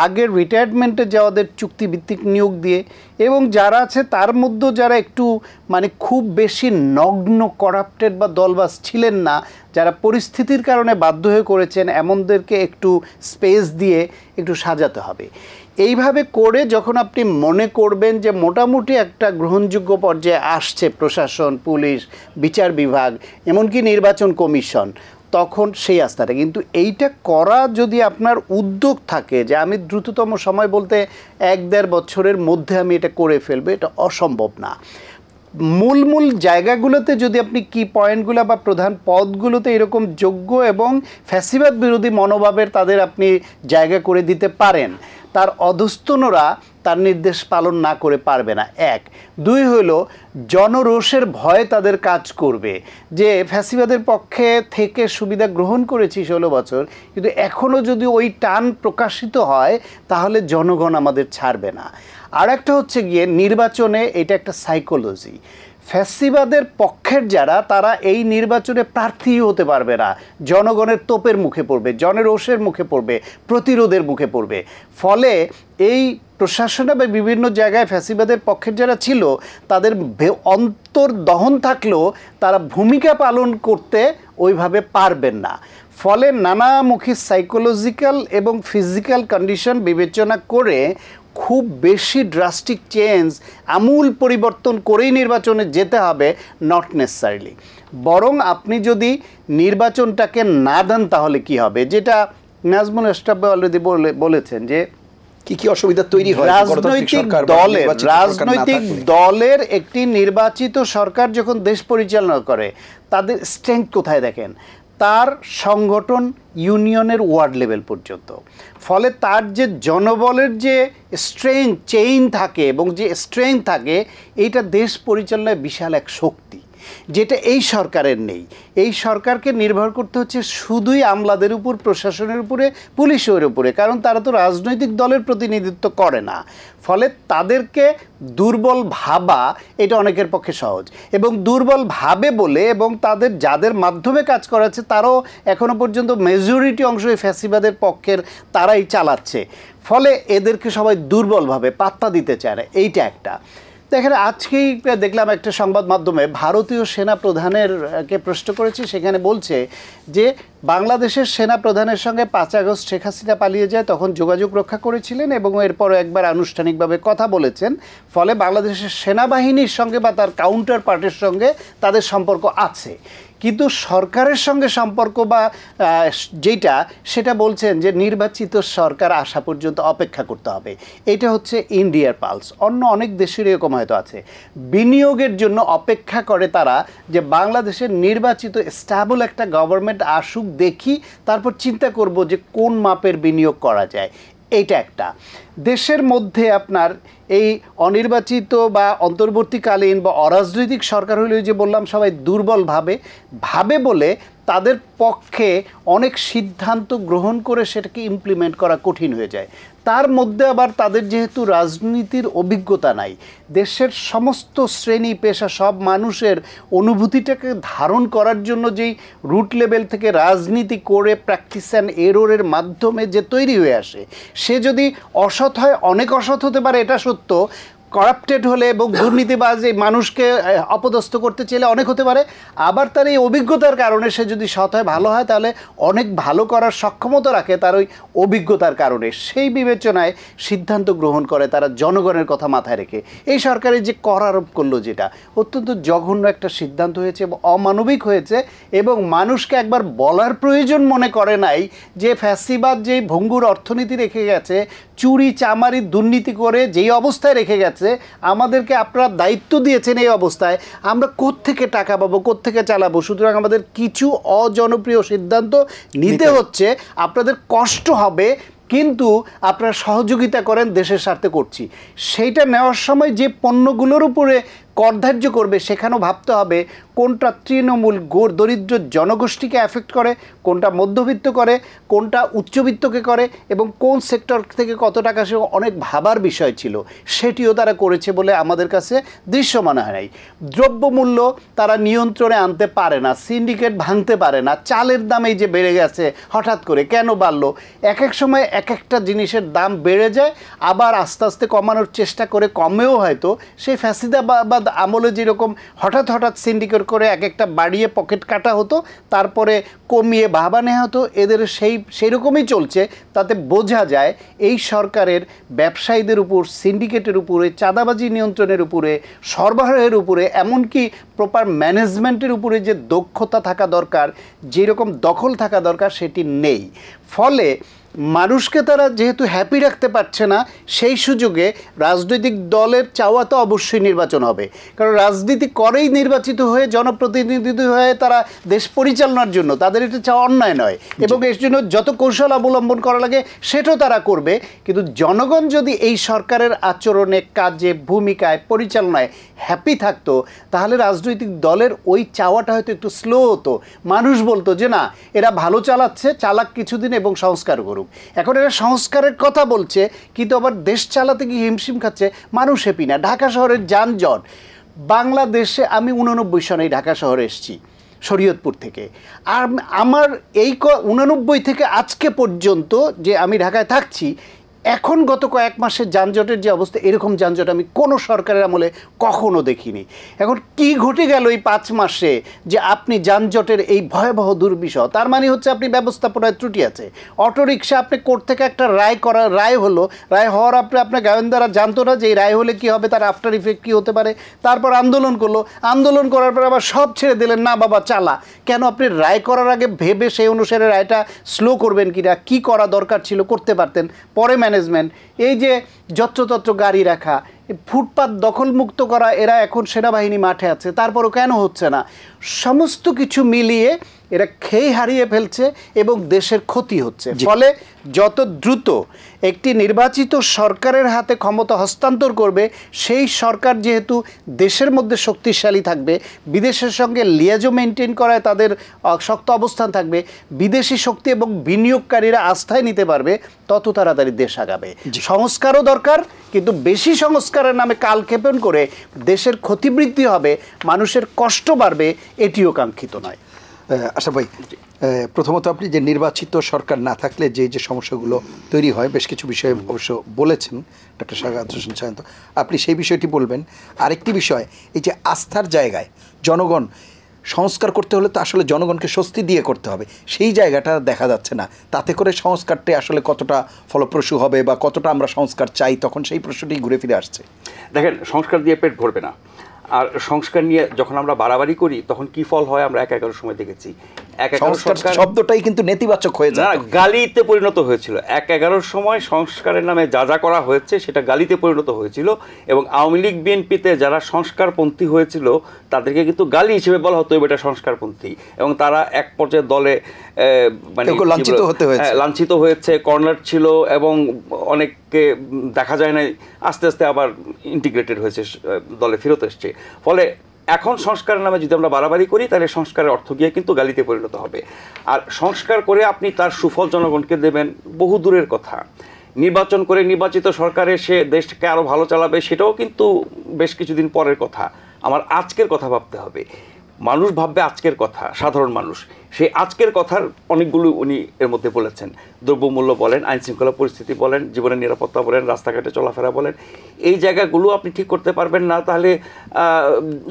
আগের রিটায়ারমেন্টে যাওয়াদের চুক্তিভিত্তিক নিয়োগ দিয়ে, এবং যারা আছে তার মধ্যে যারা একটু মানে খুব বেশি নগ্ন করাপ্টেড বা দলবাজ ছিলেন না, যারা পরিস্থিতির কারণে বাধ্য হয়ে করেছেন, এমনদেরকে একটু স্পেস দিয়ে একটু সাজাতে হবে। এইভাবে করে যখন আপনি মনে করবেন যে মোটামুটি একটা গ্রহণযোগ্য পর্যায়ে আসছে প্রশাসন, পুলিশ, বিচার বিভাগ, এমনকি নির্বাচন কমিশন, তখন সেই আস্থাটা। কিন্তু এইটা করা যদি আপনার উদ্যোগ থাকে যে আমি দ্রুততম সময় বলতে 1-1.5 বছরের মধ্যে আমি এটা করে ফেলবো, এটা অসম্ভব না। মূল জায়গাগুলোতে যদি আপনি কি পয়েন্টগুলো বা প্রধান পদগুলোতে এরকম যোগ্য এবং ফ্যাসিবাদ বিরোধী মনোভাবের তাদের আপনি জায়গা করে দিতে পারেন, তার অধস্তনরা তার নির্দেশ পালন না করে পারবে না। 1, 2 হলো জনরোষের ভয় তাদের কাজ করবে যে ফ্যাসিবাদের পক্ষে থেকে সুবিধা গ্রহণ করেছি 16 বছর, কিন্তু এখনও যদি ওই টান প্রকাশিত হয় তাহলে জনগণ আমাদের ছাড়বে না। আর একটা হচ্ছে গিয়ে নির্বাচনে এটা একটা সাইকোলজি। ফ্যাসিবাদের পক্ষের যারা, তারা এই নির্বাচনে প্রার্থী হতে পারবে না, জনগণের তোপের মুখে পড়বে, জনরোষের মুখে পড়বে, প্রতিরোধের মুখে পড়বে। ফলে এই প্রশাসনে বা বিভিন্ন জায়গায় ফ্যাসিবাদের পক্ষের যারা ছিল তাদের অন্তর্দহন থাকলেও তারা ভূমিকা পালন করতে ওইভাবে পারবেন না। ফলে নানামুখী সাইকোলজিক্যাল এবং ফিজিক্যাল কন্ডিশন বিবেচনা করে খুব বেশি ড্রাস্টিক চেঞ্জ, আমূল পরিবর্তন করেই নির্বাচনে যেতে হবে, নট নেসেসারিলি। বরং আপনি যদি নির্বাচনটাকে না দেন তাহলে কি হবে, যেটা নাজমুল এসটাব্বে অলরেডি বলেছেন যে কি কি অসুবিধা তৈরি হয় রাজনৈতিক দলের একটি নির্বাচিত সরকার যখন দেশ পরিচালনা করে, তাদের স্ট্রেংথ কোথায় দেখেন? তার সংগঠন ইউনিয়নের ওয়ার্ড লেভেল পর্যন্ত। ফলে তার যে জনবলের যে স্ট্রেংথ চেইন থাকে এবং যে স্ট্রেংথ থাকে, এইটা দেশ পরিচালনায় বিশাল এক শক্তি, যেটা এই সরকারের নেই। এই সরকারকে নির্ভর করতে হচ্ছে শুধুই আমলাদের উপর, প্রশাসনের উপরে, পুলিশের উপরে, কারণ তারা তো রাজনৈতিক দলের প্রতিনিধিত্ব করে না। ফলে তাদেরকে দুর্বল ভাবা এটা অনেকের পক্ষে সহজ, এবং দুর্বল ভাবে বলে এবং তাদের যাদের মাধ্যমে কাজ করাচ্ছে তারাও এখনো পর্যন্ত মেজরিটি অংশ এই ফ্যাসিবাদের পক্ষের, তারাই চালাচ্ছে। ফলে এদেরকে সবাই দুর্বলভাবে পাত্তা দিতে চায় না। এইটা একটা। দেখেন, আজকেই দেখলাম একটা সংবাদ মাধ্যমে ভারতীয় সেনা প্রধানেরকে প্রশ্ন করেছি, সেখানে বলছে যে বাংলাদেশের সেনা প্রধানের সঙ্গে 5 আগস্ট শেখ হাসিনা পালিয়ে যায়, তখন যোগাযোগ রক্ষা করেছিলেন এবং এরপরও একবার আনুষ্ঠানিকভাবে কথা বলেছেন। ফলে বাংলাদেশের সেনাবাহিনীর সঙ্গে বা তার কাউন্টার পার্টির সঙ্গে তাদের সম্পর্ক আছে, কিন্তু সরকারের সঙ্গে সম্পর্ক বা যেটা সেটা বলছেন যে নির্বাচিত সরকার আসা পর্যন্ত অপেক্ষা করতে হবে। এটা হচ্ছে ইন্ডিয়ার পালস। অন্য অনেক দেশের এরকম হয়তো আছে, বিনিয়োগের জন্য অপেক্ষা করে তারা যে বাংলাদেশের নির্বাচিত স্টেবল একটা গভর্নমেন্ট আসুক, দেখি, তারপর চিন্তা করব যে কোন মাপের বিনিয়োগ করা যায়। এইটা একটা। দেশের মধ্যে আপনার এই অনির্বাচিত বা অন্তর্বর্তীকালীন বা অরাজনৈতিক সরকার হলে, যে বললাম সবাই দুর্বল ভাবে বলে তাদের পক্ষে অনেক সিদ্ধান্ত গ্রহণ করে সেটাকে ইমপ্লিমেন্ট করা কঠিন হয়ে যায়। তার মধ্যে আবার তাদের যেহেতু রাজনীতির অভিজ্ঞতা নাই, দেশের সমস্ত শ্রেণী পেশা সব মানুষের অনুভূতিটাকে ধারণ করার জন্য যেই রুট লেভেল থেকে রাজনীতি করে প্র্যাকটিস অ্যান্ড এররের মাধ্যমে যে তৈরি হয়ে আসে, সে যদি অসৎ হয়, অনেক অসৎ হতে পারে এটা সত্য, করাপ্টেড হলে এবং দুর্নীতিবাজ এই মানুষকে অপদস্থ করতে চাইলে অনেক হতে পারে, আবার তার এই অভিজ্ঞতার কারণে সে যদি সৎ হয় ভালো হয় তাহলে অনেক ভালো করার সক্ষমতা রাখে তার ওই অভিজ্ঞতার কারণে, সেই বিবেচনায় সিদ্ধান্ত গ্রহণ করে তারা জনগণের কথা মাথায় রেখে। এই সরকারের যে কর আরোপ করলো যেটা অত্যন্ত জঘন্য একটা সিদ্ধান্ত হয়েছে এবং অমানবিক হয়েছে, এবং মানুষকে একবার বলার প্রয়োজন মনে করে নাই যে ফ্যাসিবাদ যেই ভঙ্গুর অর্থনীতি রেখে গেছে, চুরি চামারি দুর্নীতি করে যেই অবস্থায় রেখে গেছে, আমাদেরকে আপনারা দায়িত্ব দিয়েছেন এই অবস্থায়, আমরা কোত্থেকে টাকা পাবো, কোত্থেকে চালাবো? সুতরাং আমাদের কিছু অজনপ্রিয় সিদ্ধান্ত নিতে হচ্ছে, আপনাদের কষ্ট হবে, কিন্তু আপনারা সহযোগিতা করেন, দেশের স্বার্থে করছি। সেইটা নেওয়ার সময় যে পণ্যগুলোর উপরে কর ধার্য করবে সেখানেও ভাবতে হবে কোনটা তৃণমূল দরিদ্র জনগোষ্ঠীকে অ্যাফেক্ট করে, কোনটা মধ্যবিত্ত করে, কোনটা উচ্চবিত্তকে করে, এবং কোন সেক্টর থেকে কত টাকা, সে অনেক ভাবার বিষয় ছিল। সেটিও তারা করেছে বলে আমাদের কাছে দৃশ্যমান হয় নাই। দ্রব্যমূল্য তারা নিয়ন্ত্রণে আনতে পারে না, সিন্ডিকেট ভাঙতে পারে না। চালের দাম এই যে বেড়ে গেছে হঠাৎ করে, কেন বাড়লো? এক এক সময় এক একটা জিনিসের দাম বেড়ে যায়, আবার আস্তে আস্তে কমানোর চেষ্টা করে, কমেও হয়তো। সেই ফ্যাসিদাবাদ আমলে যেরকম হঠাৎ হঠাৎ সিন্ডিকেট করে এক একটা বাড়িয়ে পকেট কাটা হতো, তারপরে কমিয়ে বাহবা নেওয়া হতো, এদের সেই রকমই চলছে। তাতে বোঝা যায় এই সরকারের ব্যবসায়ীদের উপর, সিন্ডিকেটের উপরে, চাঁদাবাজি নিয়ন্ত্রণের উপরে, সরবরাহের উপরে, এমনকি প্রপার ম্যানেজমেন্টের উপরে যে দক্ষতা থাকা দরকার, যেরকম দখল থাকা দরকার, সেটি নেই। ফলে মানুষকে তারা যেহেতু হ্যাপি রাখতে পারছে না, সেই সুযোগে রাজনৈতিক দলের চাওয়া তো অবশ্যই নির্বাচন হবে, কারণ রাজনীতি করেই নির্বাচিত হয়ে জনপ্রতিনিধি হয়ে তারা দেশ পরিচালনার জন্য, তাদের এটা চাওয়া অন্যায় নয়, এবং এর জন্য যত কৌশল অবলম্বন করা লাগে সেটাও তারা করবে। কিন্তু জনগণ যদি এই সরকারের আচরণে, কাজে, ভূমিকায়, পরিচালনায় হ্যাপি থাকতো, তাহলে রাজনৈতিক দলের ওই চাওয়াটা হয়তো একটু স্লো হতো। মানুষ বলতো যে না, এরা ভালো চালাচ্ছে, চালাক কিছুদিন এবং সংস্কার করুক। এখন এরা সংস্কারের কথা বলছে, কিন্তু আবার দেশ চালাতে গিয়ে হিমশিম খাচ্ছে, মানুষ হ্যাপি না। ঢাকা শহরের যানজট, বাংলাদেশে আমি 89 সনে ঢাকা শহরে এসেছি শরীয়তপুর থেকে, আর আমার এই 89 থেকে আজকে পর্যন্ত যে আমি ঢাকায় থাকছি, এখন গত কয়েক মাসের যানজটের যে অবস্থা, এরকম যানজট আমি কোনো সরকারের আমলে কখনো দেখিনি। এখন কি ঘটে গেল এই 5 মাসে যে আপনি যানজটের এই ভয়াবহ দুর্বিষহ? তার মানে হচ্ছে আপনি ব্যবস্থাপনায় ত্রুটি আছে। অটোরিকশা আপনি কোর্ট থেকে একটা রায় হলো, রায় হওয়ার আপনার গোয়েন্দারা জানতো না যে এই রায় হলে কী হবে, তার আফটার ইফেক্ট কী হতে পারে। তারপর আন্দোলন করলো, আন্দোলন করার পর আবার সব ছেড়ে দিলেন, না বাবা চালা। কেন? আপনি রায় করার আগে ভেবে সেই অনুসারে রায়টা স্লো করবেন কিনা, কী করা দরকার ছিল করতে পারতেন। পরে ম্যানেজমেন্ট, এই যে যত্রতত্র গাড়ি রাখা, ফুটপাত দখলমুক্ত করা, এরা এখন সেনাবাহিনী মাঠে আছে, তারপরও কেন হচ্ছে না? সমস্ত কিছু মিলিয়ে এরা খেয়ে হারিয়ে ফেলছে এবং দেশের ক্ষতি হচ্ছে। ফলে যত দ্রুত একটি নির্বাচিত সরকারের হাতে ক্ষমতা হস্তান্তর করবে, সেই সরকার যেহেতু দেশের মধ্যে শক্তিশালী থাকবে, বিদেশের সঙ্গে লিয়াজো মেনটেন করায় তাদের শক্ত অবস্থান থাকবে, বিদেশি শক্তি এবং বিনিয়োগকারীরা আস্থায় নিতে পারবে, তত তাড়াতাড়ি দেশ আগাবে। সংস্কারও দরকার, কিন্তু বেশি সংস্কারের নামে কালক্ষেপণ করে দেশের ক্ষতিবৃদ্ধি হবে, মানুষের কষ্ট বাড়বে, এটিও কাঙ্ক্ষিত নয়। আশা ভাই, প্রথমত আপনি যে নির্বাচিত সরকার না থাকলে যে সমস্যাগুলো তৈরি হয়, বেশ কিছু বিষয়ে অবশ্য বলেছেন ডক্টর সাখাওয়াত হোসেন সায়ন্ত, আপনি সেই বিষয়টি বলবেন। আরেকটি বিষয়, এই যে আস্থার জায়গায় জনগণ সংস্কার করতে হলে তো আসলে জনগণকে স্বস্তি দিয়ে করতে হবে, সেই জায়গাটা দেখা যাচ্ছে না। তাতে করে সংস্কারটি আসলে কতটা ফলপ্রসূ হবে বা কতটা আমরা সংস্কার চাই, তখন সেই প্রশ্নটি ঘুরে ফিরে আসছে। দেখেন, সংস্কার দিয়ে পেট ভরবে না। আর সংস্কার নিয়ে যখন আমরা বাড়াবাড়ি করি, তখন কি ফল হয় আমরা 11 সময় দেখেছি। 11 শব্দটাই কিন্তু নেতিবাচক হয়ে যায়, গালিতে পরিণত হয়েছিল। 11 সময় সংস্কারের নামে যা যা করা হয়েছে সেটা গালিতে পরিণত হয়েছিল, এবং আওয়ামী লীগ বিএনপিতে যারা সংস্কারপন্থী হয়েছিল তাদেরকে কিন্তু গালি হিসেবে বলা হতো এটা সংস্কারপন্থী, এবং তারা এক পর্যায়ে দলে মানে লাঞ্ছিত হয়েছে, কর্নার ছিল, এবং অনেককে দেখা যায় না, আস্তে আস্তে আবার ইন্টিগ্রেটেড হয়েছে, দলে ফেরত এসছে। ফলে এখন সংস্কারের নামে যদি আমরা বাড়াবাড়ি করি, তাহলে সংস্কারের অর্থ গিয়ে কিন্তু গালিতে পরিণত হবে। আর সংস্কার করে আপনি তার সুফল জনগণকে দেবেন বহু দূরের কথা। নির্বাচন করে নির্বাচিত সরকারে সে দেশকে আরও ভালো চালাবে, সেটাও কিন্তু বেশ কিছুদিন পরের কথা। আমার আজকের কথা ভাবতে হবে। মানুষ ভাববে আজকের কথা, সাধারণ মানুষ। সেই আজকের কথার অনেকগুলো উনি এর মধ্যে বলেছেন। দ্রব্যমূল্য বলেন, আইন শৃঙ্খলা পরিস্থিতি বলেন, জীবনের নিরাপত্তা বলেন, রাস্তাঘাটে চলাফেরা বলেন, এই জায়গাগুলো আপনি ঠিক করতে পারবেন না, তাহলে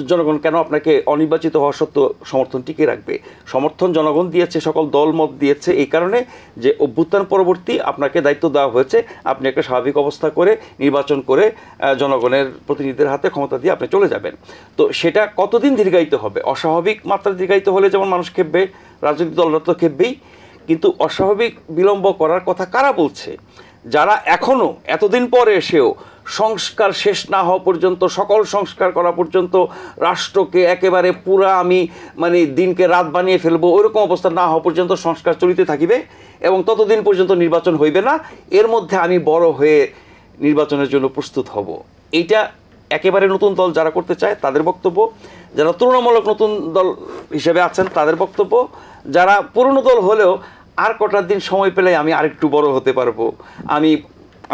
জনগণ কেন আপনাকে অনির্বাচিত হওয়া সত্ত্বেও সমর্থন টিকিয়ে রাখবে? সমর্থন জনগণ দিয়েছে, সকল দল মত দিয়েছে এই কারণে যে অভ্যুত্থান পরবর্তী আপনাকে দায়িত্ব দেওয়া হয়েছে, আপনি একটা স্বাভাবিক অবস্থা করে নির্বাচন করে জনগণের প্রতিনিধিদের হাতে ক্ষমতা দিয়ে আপনি চলে যাবেন। তো সেটা কতদিন দীর্ঘায়িত হবে? অস্বাভাবিক মাত্রা দীর্ঘায়িত হলে যেমন মানুষ খেপবে, রাজনৈতিক দলরা তো খেপবেই, কিন্তু অস্বাভাবিক বিলম্ব করার কথা কারা বলছে? যারা এখনও এতদিন পরে এসেও সংস্কার শেষ না হওয়া পর্যন্ত, সকল সংস্কার করা পর্যন্ত, রাষ্ট্রকে একেবারে পুরা আমি মানে দিনকে রাত বানিয়ে ফেলবো ওইরকম অবস্থা না হওয়া পর্যন্ত সংস্কার চলিতে থাকিবে এবং ততদিন পর্যন্ত নির্বাচন হইবে না, এর মধ্যে আমি বড় হয়ে নির্বাচনের জন্য প্রস্তুত হব। এইটা একেবারে নতুন দল যারা করতে চায় তাদের বক্তব্য, যারা তুলনামূলক নতুন দল হিসেবে আছেন তাদের বক্তব্য, যারা পুরনো দল হলেও আর কটা দিন সময় পেলে আমি আরেকটু বড় হতে পারবো, আমি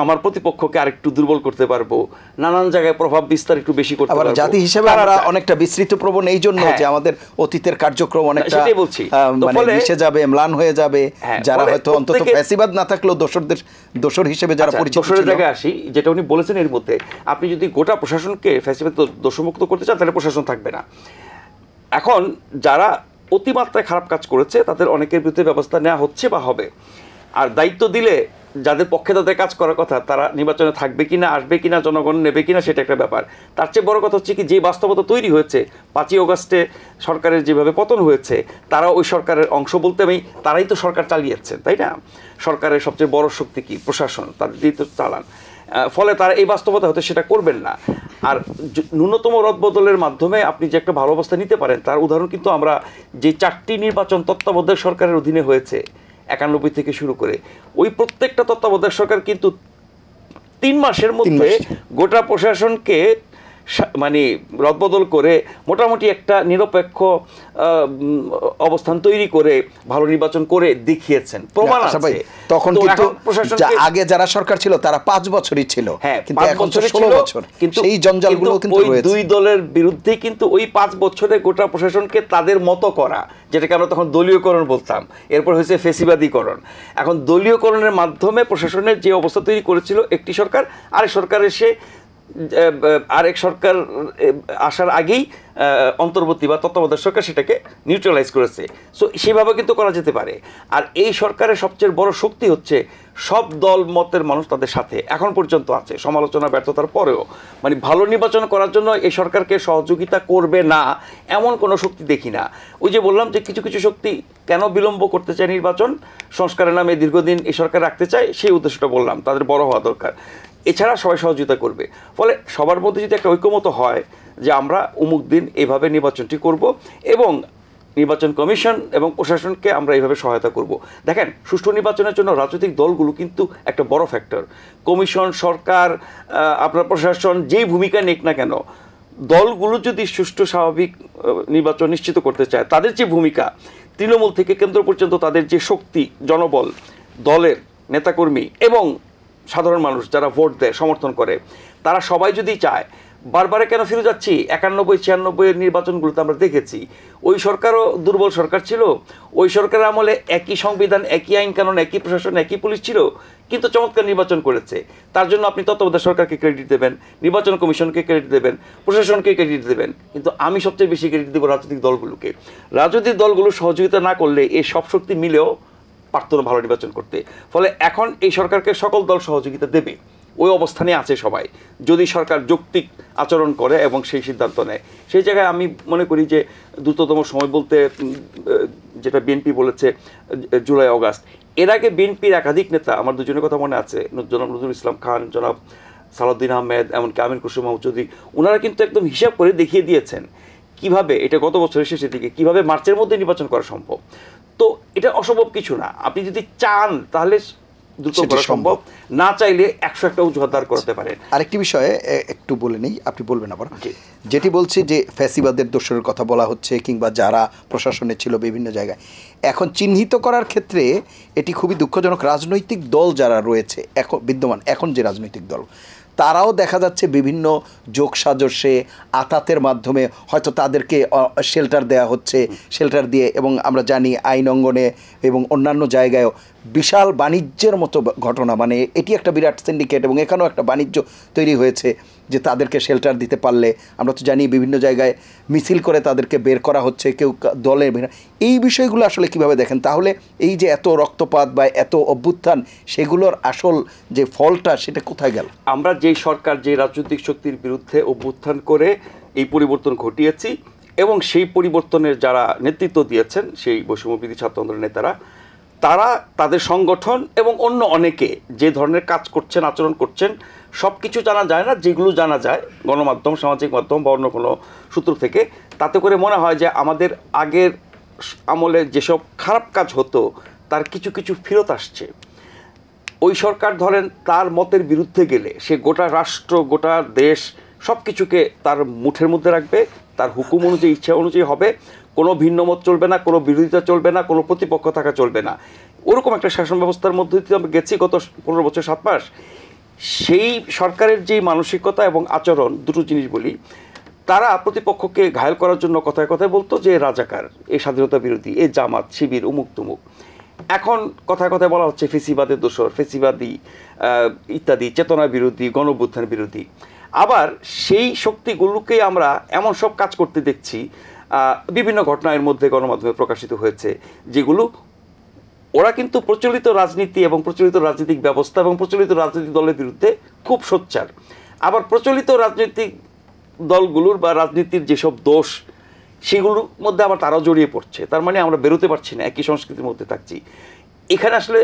আমার প্রতিপক্ষকে আরেকটু দুর্বল করতে পারবো, নানান জায়গায় প্রভাব বিস্তার একটু বেশি করতে পারবো। জাতি হিসেবে আমরা অনেকটা বিস্তৃত প্রবণ এই জন্য যে আমাদের অতীতের কার্যক্রম অনেকটা সেটাই বলছি, মানে মিশে যাবে, ম্লান হয়ে যাবে, যারা হয়তো অন্তত ফ্যাসিবাদ না থাকলেও দোসর হিসেবে যারা পরিচিত ছিল। দোসরের জায়গায় আসি, যেটা উনি বলেছেন এর মধ্যে, আপনি যদি গোটা প্রশাসনকে ফ্যাসিবাদ দোষমুক্ত করতে চান তাহলে প্রশাসন থাকবে না। এখন যারা অতিমাত্রায় খারাপ কাজ করেছে তাদের অনেকের বিরুদ্ধে ব্যবস্থা নেওয়া হচ্ছে বা হবে, আর দায়িত্ব দিলে যাদের পক্ষে তাদের কাজ করার কথা তারা নির্বাচনে থাকবে কিনা, আসবে কিনা, জনগণ নেবে কিনা, সেটা একটা ব্যাপার। তার চেয়ে বড় কথা হচ্ছে কি, যে বাস্তবতা তৈরি হয়েছে 5ই অগাস্টে সরকারের যেভাবে পতন হয়েছে, তারা ওই সরকারের অংশ বলতে তারাই তো সরকার চালিয়েছেন, তাই না? সরকারের সবচেয়ে বড় শক্তি কি? প্রশাসন, তাদের দিয়ে তো চালান। ফলে তারা এই বাস্তবতা হতে সেটা করবেন না। আর ন্যূনতম রদবদলের মাধ্যমে আপনি যে একটা ভালো অবস্থা নিতে পারেন তার উদাহরণ কিন্তু আমরা যে 4টি নির্বাচন তত্ত্বাবধায়ক সরকারের অধীনে হয়েছে 91 থেকে শুরু করে, ওই প্রত্যেকটা তত্ত্বাবধায়ক সরকার কিন্তু 3 মাসের মধ্যে গোটা প্রশাসনকে মানে রদবদল করে মোটামুটি একটা নিরপেক্ষ অবস্থান তৈরি করে ভালো নির্বাচন করে দেখিয়েছেন, প্রমাণ আছে। তখন কিন্তু আগে যারা সরকার ছিল তারা 5 বছরই ছিল, কিন্তু এখন 16 বছর, কিন্তু সেই জঞ্জালগুলো কিন্তু ওই দুই দলের বিরুদ্ধে কিন্তু ওই 5 বছরে গোটা প্রশাসনকে তাদের মতো করা, যেটাকে আমরা তখন দলীয়করণ বলতাম, এরপর হয়েছে ফেসিবাদীকরণ। এখন দলীয়করণের মাধ্যমে প্রশাসনের যে অবস্থা তৈরি করেছিল একটি সরকার, আরেক সরকার এসে আরেক সরকার আসার আগেই অন্তর্বর্তী বা তত্ত্বাবধায়ক সরকার সেটাকে নিউট্রালাইজ করেছে। সো সেভাবে কিন্তু করা যেতে পারে। আর এই সরকারের সবচেয়ে বড় শক্তি হচ্ছে সব দল মতের মানুষ তাদের সাথে এখন পর্যন্ত আছে, সমালোচনা ব্যর্থতার পরেও। মানে ভালো নির্বাচন করার জন্য এই সরকারকে সহযোগিতা করবে না এমন কোনো শক্তি দেখি না। ওই যে বললাম যে কিছু কিছু শক্তি কেন বিলম্ব করতে চায় নির্বাচন, সংস্কারের নামে দীর্ঘদিন এই সরকার রাখতে চায়, সেই উদ্দেশ্যটা বললাম, তাদের বড় হওয়া দরকার। এছাড়া সবাই সহযোগিতা করবে। ফলে সবার মধ্যে যদি একটা ঐক্যমত হয় যে আমরা অমুক দিন এভাবে নির্বাচনটি করব এবং নির্বাচন কমিশন এবং প্রশাসনকে আমরা এইভাবে সহায়তা করব। দেখেন, সুষ্ঠু নির্বাচনের জন্য রাজনৈতিক দলগুলো কিন্তু একটা বড় ফ্যাক্টর। কমিশন, সরকার, আপনার প্রশাসন যেই ভূমিকা নিক না কেন, দলগুলো যদি সুষ্ঠু স্বাভাবিক নির্বাচন নিশ্চিত করতে চায়, তাদের যে ভূমিকা, তৃণমূল থেকে কেন্দ্র পর্যন্ত তাদের যে শক্তি, জনবল, দলের নেতাকর্মী এবং সাধারণ মানুষ যারা ভোট দেয়, সমর্থন করে, তারা সবাই যদি চায়, বারবারে কেন ফিরে যাচ্ছি 91-96 নির্বাচনগুলোতে আমরা দেখেছি ওই সরকারও দুর্বল সরকার ছিল, ওই সরকারের আমলে একই সংবিধান, একই আইন কানুন, একই প্রশাসন, একই পুলিশ ছিল, কিন্তু চমৎকার নির্বাচন করেছে। তার জন্য আপনি তত্ত্বাবধায়ক সরকারকে ক্রেডিট দেবেন, নির্বাচন কমিশনকে ক্রেডিট দেবেন, প্রশাসনকে ক্রেডিট দেবেন, কিন্তু আমি সবচেয়ে বেশি ক্রেডিট দেবো রাজনৈতিক দলগুলোকে। রাজনৈতিক দলগুলো সহযোগিতা না করলে এই সব শক্তি মিলেও পারত না ভালো নির্বাচন করতে। ফলে এখন এই সরকারকে সকল দল সহযোগিতা দেবে, ওই অবস্থানে আছে সবাই, যদি সরকার যৌক্তিক আচরণ করে এবং সেই সিদ্ধান্ত নেয়। সেই জায়গায় আমি মনে করি যে দ্রুততম সময় বলতে যেটা বিএনপি বলেছে জুলাই অগাস্ট, এর আগে বিএনপির একাধিক নেতা, আমার দুজনের কথা মনে আছে, জনাব নজরুল ইসলাম খান, জনাব সালাউদ্দিন আহমেদ, এমনকি আমির খসরু মাহমুদ চৌধুরী, ওনারা কিন্তু একদম হিসাব করে দেখিয়ে দিয়েছেন কিভাবে, এটা গত বছরের শেষের দিকে, কিভাবে মার্চের মধ্যে নির্বাচন করা সম্ভব। তো এটা অসম্ভব কিছু না, আপনি যদি চান তাহলে দ্রুত করা সম্ভব, না চাইলে 101টা অজুহাত দাঁড় করাতে পারেন। আরেকটি বিষয়ে একটু বলে নেই, আপনি বলবেন আবার, যেটি বলছি যে ফ্যাসিবাদের দোষরের কথা বলা হচ্ছে, কিংবা যারা প্রশাসনে ছিল বিভিন্ন জায়গায়, এখন চিহ্নিত করার ক্ষেত্রে এটি খুবই দুঃখজনক। রাজনৈতিক দল যারা রয়েছে এখন বিদ্যমান, এখন যে রাজনৈতিক দল, তারাও দেখা যাচ্ছে বিভিন্ন যোগসাজশে আতাতের মাধ্যমে হয়তো তাদেরকে শেল্টার দেওয়া হচ্ছে, শেল্টার দিয়ে, এবং আমরা জানি আইন অঙ্গনে এবং অন্যান্য জায়গায়ও বিশাল বাণিজ্যের মতো ঘটনা, মানে এটি একটা বিরাট সিন্ডিকেট এবং এখানেও একটা বাণিজ্য তৈরি হয়েছে যে তাদেরকে শেল্টার দিতে পারলে, আমরা তো জানি বিভিন্ন জায়গায় মিছিল করে তাদেরকে বের করা হচ্ছে, কেউ দলে। এই বিষয়গুলো আসলে কিভাবে দেখেন? তাহলে এই যে এত রক্তপাত বা এত অভ্যুত্থান, সেগুলোর আসল যে ফলটা সেটা কোথায় গেল? আমরা যেই সরকার, যে রাজনৈতিক শক্তির বিরুদ্ধে অভ্যুত্থান করে এই পরিবর্তন ঘটিয়েছি, এবং সেই পরিবর্তনের যারা নেতৃত্ব দিয়েছেন, সেই বৈষম্যবিরোধী ছাত্র আন্দোলনের নেতারা, তারা তাদের সংগঠন এবং অন্য অনেকে যে ধরনের কাজ করছেন, আচরণ করছেন, সব কিছু জানা যায় না। যেগুলো জানা যায় গণমাধ্যম, সামাজিক মাধ্যম বা অন্য কোনো সূত্র থেকে, তাতে করে মনে হয় যে আমাদের আগের আমলে যেসব খারাপ কাজ হতো তার কিছু কিছু ফেরত আসছে। ওই সরকার ধরেন তার মতের বিরুদ্ধে গেলে সে গোটা রাষ্ট্র, গোটা দেশ সব কিছুকে তার মুঠের মধ্যে রাখবে, তার হুকুম অনুযায়ী, ইচ্ছা অনুযায়ী হবে, কোনো ভিন্ন মত চলবে না, কোনো বিরোধিতা চলবে না, কোনো প্রতিপক্ষ থাকা চলবে না। ওরকম একটা শাসন ব্যবস্থার মধ্যে দিয়ে আমরা গেছি গত 15 বছর 7 মাস। সেই সরকারের যেই মানসিকতা এবং আচরণ, দুটো জিনিস বলি, তারা প্রতিপক্ষকে ঘায়েল করার জন্য কথায় কথায় বলতো যে রাজাকার, এই স্বাধীনতা বিরোধী, এই জামাত শিবির, উমুক তুমুক। এখন কথায় কথায় বলা হচ্ছে ফেসিবাদের দোসর, ফেসিবাদী ইত্যাদি, চেতনা বিরোধী, গণঅভ্যুত্থান বিরোধী। আবার সেই শক্তিগুলোকে আমরা এমন সব কাজ করতে দেখছি, বিভিন্ন ঘটনার মধ্যে গণমাধ্যমে প্রকাশিত হয়েছে, যেগুলো ওরা কিন্তু প্রচলিত রাজনীতি এবং প্রচলিত রাজনৈতিক ব্যবস্থা এবং প্রচলিত রাজনৈতিক দলের বিরুদ্ধে খুব সোচ্চার। আবার প্রচলিত রাজনৈতিক দলগুলোর বা রাজনীতির যেসব দোষ, সেগুলোর মধ্যে আবার তারাও জড়িয়ে পড়ছে। তার মানে আমরা বেরোতে পারছি না, একই সংস্কৃতির মধ্যে থাকছি। এখানে আসলে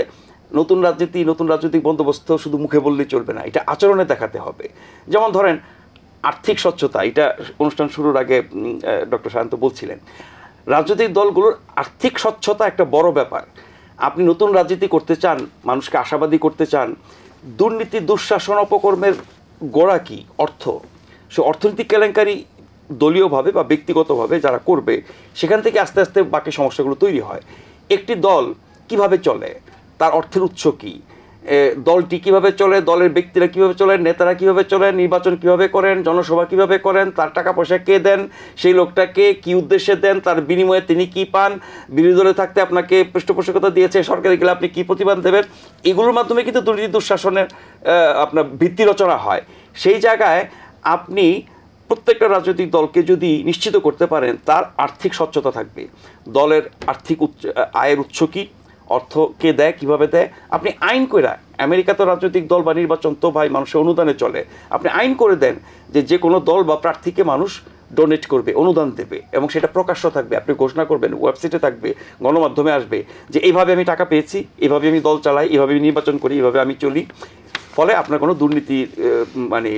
নতুন রাজনীতি, নতুন রাজনৈতিক বন্দোবস্ত শুধু মুখে বললেই চলবে না, এটা আচরণে দেখাতে হবে। যেমন ধরেন আর্থিক স্বচ্ছতা, এটা অনুষ্ঠান শুরুর আগে ডক্টর সায়ন্ত বলছিলেন, রাজনৈতিক দলগুলোর আর্থিক স্বচ্ছতা একটা বড় ব্যাপার। আপনি নতুন রাজনীতি করতে চান, মানুষকে আশাবাদী করতে চান, দুর্নীতি, দুঃশাসন, অপকর্মের গোড়া কি? অর্থ। সে অর্থনৈতিক কেলেঙ্কারি দলীয়ভাবে বা ব্যক্তিগতভাবে যারা করবে, সেখান থেকে আস্তে আস্তে বাকি সমস্যাগুলো তৈরি হয়। একটি দল কিভাবে চলে, তার অর্থের উৎস কী, দলটি কিভাবে চলে, দলের ব্যক্তিরা কিভাবে চলেন, নেতারা কিভাবে চলেন, নির্বাচন কিভাবে করেন, জনসভা কিভাবে করেন, তার টাকা পয়সা কে দেন, সেই লোকটাকে কি উদ্দেশ্যে দেন, তার বিনিময়ে তিনি কি পান, বিরোধী দলে থাকতে আপনাকে পৃষ্ঠপোষকতা দিয়েছে, সরকারে গেলে আপনি কি প্রতিবাদ দেবেন, এগুলোর মাধ্যমে কিন্তু দুর্নীতি দুঃশাসনের আপনার ভিত্তি রচনা হয়। সেই জায়গায় আপনি প্রত্যেকটা রাজনৈতিক দলকে যদি নিশ্চিত করতে পারেন তার আর্থিক স্বচ্ছতা থাকবে, দলের আর্থিক আয়ের উৎস কী, অর্থ কে দেয়, কীভাবে দেয়, আপনি আইন কইরা, আমেরিকা তো রাজনৈতিক দল বা নির্বাচন তো ভাই মানুষের অনুদানে চলে, আপনি আইন করে দেন যে কোনো দল বা প্রার্থীকে মানুষ ডোনেট করবে, অনুদান দেবে, এবং সেটা প্রকাশ্য থাকবে, আপনি ঘোষণা করবেন, ওয়েবসাইটে থাকবে, গণমাধ্যমে আসবে যে এইভাবে আমি টাকা পেয়েছি, এইভাবে আমি দল চালাই, এইভাবে আমি নির্বাচন করি, এইভাবে আমি চলি। ফলে আপনার কোনো দুর্নীতির মানে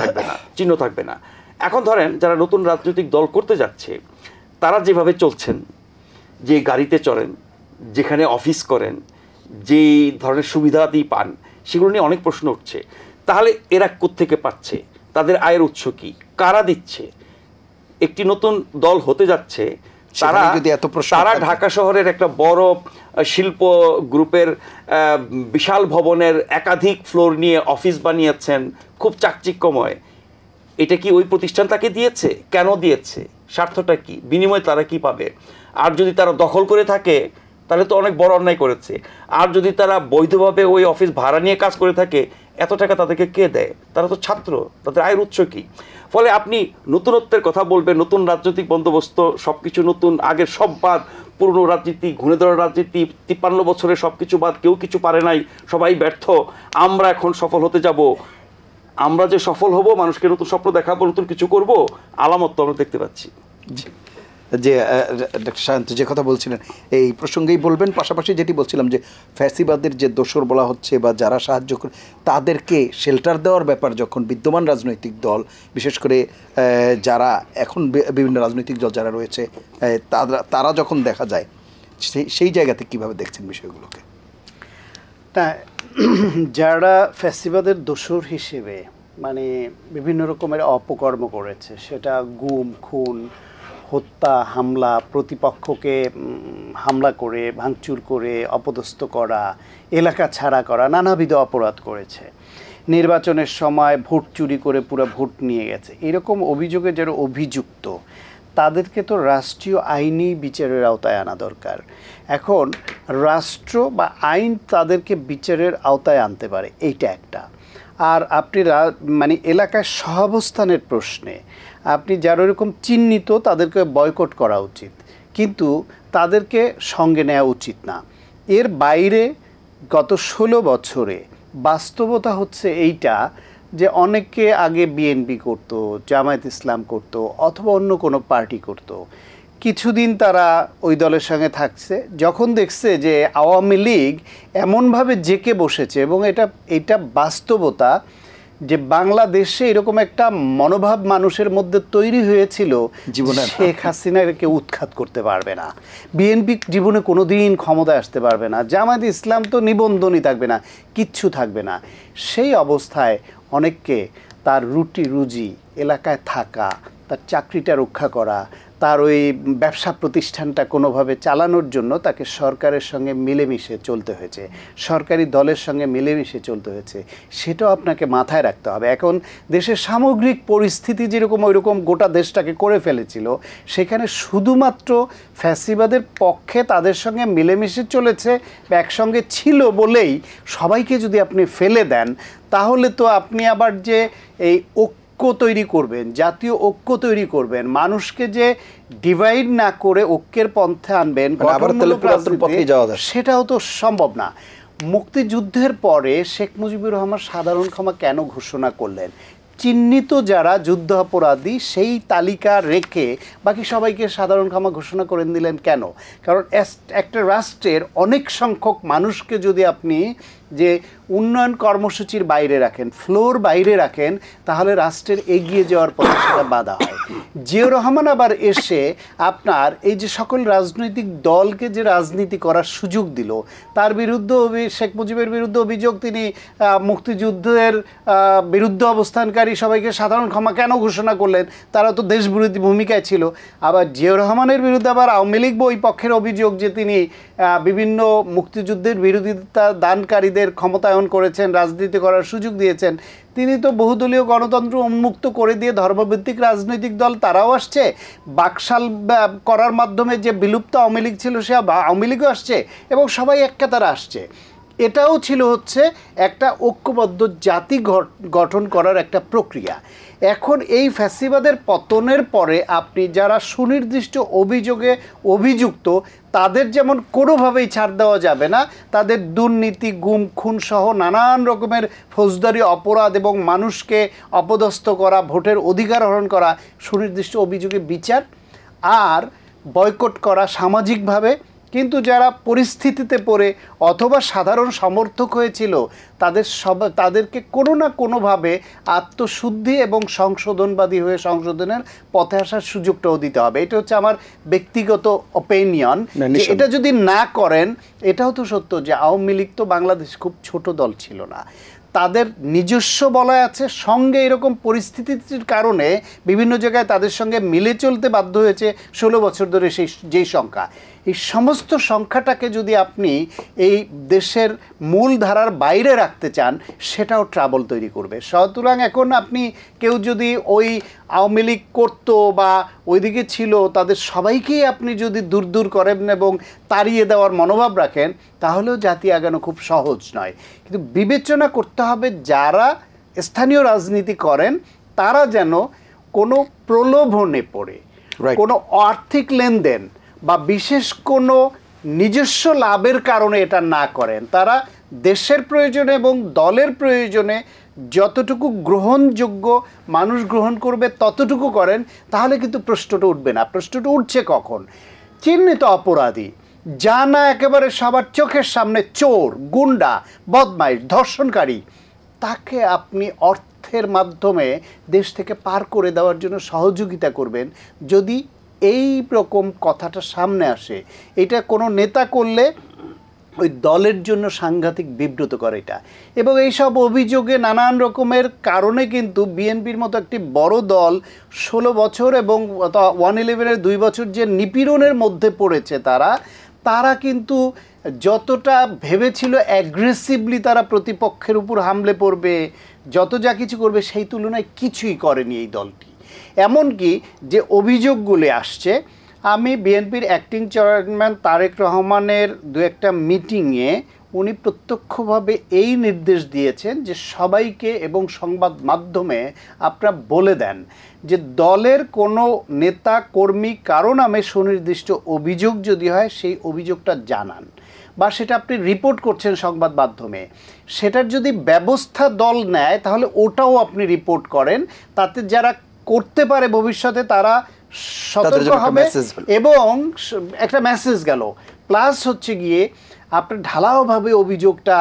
থাকবে না, চিহ্ন থাকবে না। এখন ধরেন যারা নতুন রাজনৈতিক দল করতে যাচ্ছে, তারা যেভাবে চলছেন, যে গাড়িতে চড়েন, যেখানে অফিস করেন, যেই ধরনের সুবিধাদি পান, সেগুলো নিয়ে অনেক প্রশ্ন উঠছে। তাহলে এরা কোত্থেকে পাচ্ছে, তাদের আয়ের উৎস কী, কারা দিচ্ছে? একটি নতুন দল হতে যাচ্ছে, তারা ঢাকা শহরের একটা বড় শিল্প গ্রুপের বিশাল ভবনের একাধিক ফ্লোর নিয়ে অফিস বানিয়েছেন, খুব চাকচিক্যময়। এটা কি ওই প্রতিষ্ঠান তাকে দিয়েছে? কেন দিয়েছে? স্বার্থটা কি? বিনিময়ে তারা কি পাবে? আর যদি তারা দখল করে থাকে তাহলে তো অনেক বড় অন্যায় করেছে। আর যদি তারা বৈধভাবে ওই অফিস ভাড়া নিয়ে কাজ করে থাকে, এত টাকা তাদেরকে কে দেয়? তারা তো ছাত্র, তাদের আয়ের উৎস কী? ফলে আপনি নতুনত্বের কথা বলবেন, নতুন রাজনৈতিক বন্দোবস্ত, সব কিছু নতুন, আগের সব বাদ, পুরনো রাজনীতি, ঘুরে ধরা রাজনীতি, 53 বছরের সব কিছু বাদ, কেউ কিছু পারে নাই, সবাই ব্যর্থ, আমরা এখন সফল হতে যাব, আমরা যে সফল হব, মানুষকে নতুন স্বপ্ন দেখাবো, নতুন কিছু করব, আলামত তো আমরা দেখতে পাচ্ছি। যে ডক্টর সায়ন্ত যে কথা বলছিলেন এই প্রসঙ্গেই বলবেন, পাশাপাশি যেটি বলছিলাম যে ফ্যাসিবাদের যে দোসর বলা হচ্ছে বা যারা সাহায্য করে তাদেরকে শেল্টার দেওয়ার ব্যাপার, যখন বিদ্যমান রাজনৈতিক দল, বিশেষ করে যারা এখন বিভিন্ন রাজনৈতিক দল যারা রয়েছে, তারা যখন দেখা যায়, সেই জায়গাতে কিভাবে দেখছেন বিষয়গুলোকে? তা যারা ফ্যাসিবাদের দোসর হিসেবে মানে বিভিন্ন রকমের অপকর্ম করেছে, সেটা গুম, খুন, হত্যা, হামলা, প্রতিপক্ষকে হামলা করে, ভাঙচুর করে, অপদস্থ করা, এলাকা ছাড়া করা, নানাবিধ অপরাধ করেছে, নির্বাচনের সময় ভোট চুরি করে পুরো ভোট নিয়ে গেছে, এরকম অভিযোগে যারা অভিযুক্ত তাদেরকে তো রাষ্ট্রীয় আইনি বিচারের আওতায় আনা দরকার। এখন রাষ্ট্র বা আইন তাদেরকে বিচারের আওতায় আনতে পারে, এইটা একটা। আর আপনি মানে এলাকায় সহাবস্থানের প্রশ্নে আপনি যারা এরকম চিহ্নিত তাদেরকে বয়কট করা উচিত, কিন্তু তাদেরকে সঙ্গে নেওয়া উচিত না। এর বাইরে গত 16 বছরে বাস্তবতা হচ্ছে এইটা যে অনেকে আগে বিএনপি করত, জামায়াত ইসলাম করত, অথবা অন্য কোনো পার্টি করত, কিছুদিন তারা ওই দলের সঙ্গে থাকছে, যখন দেখছে যে আওয়ামী লীগ এমনভাবে জেকে বসেছে, এবং এটা বাস্তবতা যে বাংলাদেশে এরকম একটা মনোভাব মানুষের মধ্যে তৈরি হয়েছিল জীবনে শেখ হাসিনাকে উৎখাত করতে পারবে না, বিএনপি জীবনে কোনো দিন ক্ষমতায় আসতে পারবে না, জামায়াত ইসলাম তো নিবন্ধনই থাকবে না, কিচ্ছু থাকবে না। সেই অবস্থায় অনেককে তার রুটি রুজি, এলাকায় থাকা, তার চাকরিটা রক্ষা করা, তার ওই ব্যবসা প্রতিষ্ঠানটা কোনোভাবে চালানোর জন্য তাকে সরকারের সঙ্গে মিলেমিশে চলতে হয়েছে, সরকারি দলের সঙ্গে মিলেমিশে চলতে হয়েছে। সেটাও আপনাকে মাথায় রাখতে হবে। এখন দেশের সামগ্রিক পরিস্থিতি যেরকম ওইরকম গোটা দেশটাকে করে ফেলেছিল, সেখানে শুধুমাত্র ফ্যাসিবাদের পক্ষে তাদের সঙ্গে মিলেমিশে চলেছে বা একসঙ্গে ছিল বলেই সবাইকে যদি আপনি ফেলে দেন, তাহলে তো আপনি আবার যে এই ঐক্য তৈরি করবেন, জাতীয় ঐক্য তৈরি করবেন, মানুষকে যে ডিভাইড না করে ঐক্যের পন্থে আনবেন, সেটাও তো সম্ভব না। মুক্তিযুদ্ধের পরে শেখ মুজিবুর রহমান সাধারণ ক্ষমা কেন ঘোষণা করলেন? চিহ্নিত যারা যুদ্ধ অপরাধী সেই তালিকা রেখে বাকি সবাইকে সাধারণ ক্ষমা ঘোষণা করে দিলেন কেন? কারণ একটা রাষ্ট্রের অনেক সংখ্যক মানুষকে যদি আপনি যে উন্নয়ন কর্মসূচির বাইরে রাখেন, ফ্লোর বাইরে রাখেন, তাহলে রাষ্ট্রের এগিয়ে যাওয়ার পথে সেটা বাধা হয়। জিয়াউর রহমান আবার এসে আপনার এই যে সকল রাজনৈতিক দলকে যে রাজনীতি করার সুযোগ দিল, তার বিরুদ্ধে শেখ মুজিবের বিরুদ্ধে অভিযোগ তিনি মুক্তিযুদ্ধের বিরুদ্ধে অবস্থানকারী সবাইকে সাধারণ ক্ষমা কেন ঘোষণা করলেন? তারা তো দেশবিরোধী ভূমিকায় ছিল। আবার জিয়াউর রহমানের বিরুদ্ধে আবার আওয়ামী লীগ ওই পক্ষের অভিযোগ যে তিনি বিভিন্ন মুক্তিযুদ্ধের বিরোধিতা দানকারীদের ক্ষমতায়ন করেছেন, রাজনীতি করার সুযোগ দিয়েছেন। তিনি তো বহুদলীয় গণতন্ত্র উন্মুক্ত করে দিয়ে ধর্মভিত্তিক রাজনৈতিক দল তারাও আসছে, বাকশাল করার মাধ্যমে যে বিলুপ্ত আওয়ামী লীগ ছিল সে আওয়ামী লীগও আসছে, এবং সবাই এক কাতারে আসছে। এটাও ছিল হচ্ছে একটা ঐক্যবদ্ধ জাতি গঠন করার একটা প্রক্রিয়া। এখন এই ফ্যাসিবাদের পতনের পরে আপনি যারা সুনির্দিষ্ট অভিযোগে অভিযুক্ত, তাদের যেমন কোনোভাবেই ছাড় দেওয়া যাবে না, তাদের দুর্নীতি, গুম খুন সহ নানান রকমের ফৌজদারি অপরাধ এবং মানুষকে অপদস্থ করা, ভোটের অধিকার হরণ করা, সুনির্দিষ্ট অভিযোগে বিচার আর বয়কট করা সামাজিকভাবে। কিন্তু যারা পরিস্থিতিতে পড়ে অথবা সাধারণ সমর্থক হয়েছিল, তাদেরকে কোনো না কোনোভাবে আত্মশুদ্ধি এবং সংশোধনবাদী হয়ে সংশোধনের পথে আসার সুযোগটাও দিতে হবে। এটা হচ্ছে আমার ব্যক্তিগত অপিনিয়ন। এটা যদি না করেন, এটাও তো সত্য যে আওয়ামী লীগ তো বাংলাদেশ খুব ছোট দল ছিল না, তাদের নিজস্ব বলয় আছে, সঙ্গে এরকম পরিস্থিতির কারণে বিভিন্ন জায়গায় তাদের সঙ্গে মিলে চলতে বাধ্য হয়েছে 16 বছর ধরে যেই সংখ্যা, এই সমস্ত সংখ্যাটাকে যদি আপনি এই দেশের মূল ধারার বাইরে রাখতে চান, সেটাও ট্রাবল তৈরি করবে। সুতরাং এখন আপনি কেউ যদি ওই আওয়ামী লীগ করতো বা ওইদিকে ছিল, তাদের সবাইকেই আপনি যদি দূর দূর করেন এবং তাড়িয়ে দেওয়ার মনোভাব রাখেন, তাহলেও জাতি আগানো খুব সহজ নয়। কিন্তু বিবেচনা করতে হবে যারা স্থানীয় রাজনীতি করেন তারা যেন কোনো প্রলোভনে পড়ে, কোনো আর্থিক লেনদেন বা বিশেষ কোনো নিজস্ব লাভের কারণে এটা না করেন। তারা দেশের প্রয়োজনে এবং দলের প্রয়োজনে যতটুকু গ্রহণযোগ্য মানুষ গ্রহণ করবে ততটুকু করেন, তাহলে কিন্তু প্রশ্নটা উঠবে না। প্রশ্নটা উঠছে কখন? চিহ্নিত অপরাধী, যা না একেবারে সবার চোখের সামনে চোর, গুন্ডা, বদমাইশ, ধর্ষণকারী, তাকে আপনি অর্থের মাধ্যমে দেশ থেকে পার করে দেওয়ার জন্য সহযোগিতা করবেন যদি এই রকম কথাটা সামনে আসে। এটা কোনো নেতা করলে ওই দলের জন্য সাংঘাতিক বিব্রত করে এটা। এবং এইসব অভিযোগে নানান রকমের কারণে কিন্তু বিএনপির মতো একটি বড় দল 16 বছর এবং 111-এর 2 বছর যে নিপীড়নের মধ্যে পড়েছে, তারা কিন্তু যতটা ভেবেছিল অ্যাগ্রেসিভলি তারা প্রতিপক্ষের উপর হামলে পড়বে, যত যা কিছু করবে, সেই তুলনায় কিছুই করেনি এই দলটি। এমনকি যে অভিযোগগুলো আসছে, আমি বিএনপির অ্যাক্টিং চেয়ারম্যান তারেক রহমানের দু একটা মিটিংয়ে উনি প্রত্যক্ষভাবে এই নির্দেশ দিয়েছেন যে সবাইকে এবং সংবাদ মাধ্যমে আপনারা বলে দেন যে দলের কোনো নেতা কর্মী কারো নামে সুনির্দিষ্ট অভিযোগ যদি হয় সেই অভিযোগটা জানান, বা সেটা আপনি রিপোর্ট করছেন সংবাদ মাধ্যমে, সেটার যদি ব্যবস্থা দল নেয় তাহলে ওটাও আপনি রিপোর্ট করেন, তাতে যারা করতে পারে ভবিষ্যতে তারা সতর্ক হবে এবং একটা মেসেজ গেল। প্লাস হচ্ছে গিয়ে আপনার ঢালাওভাবে অভিযোগটা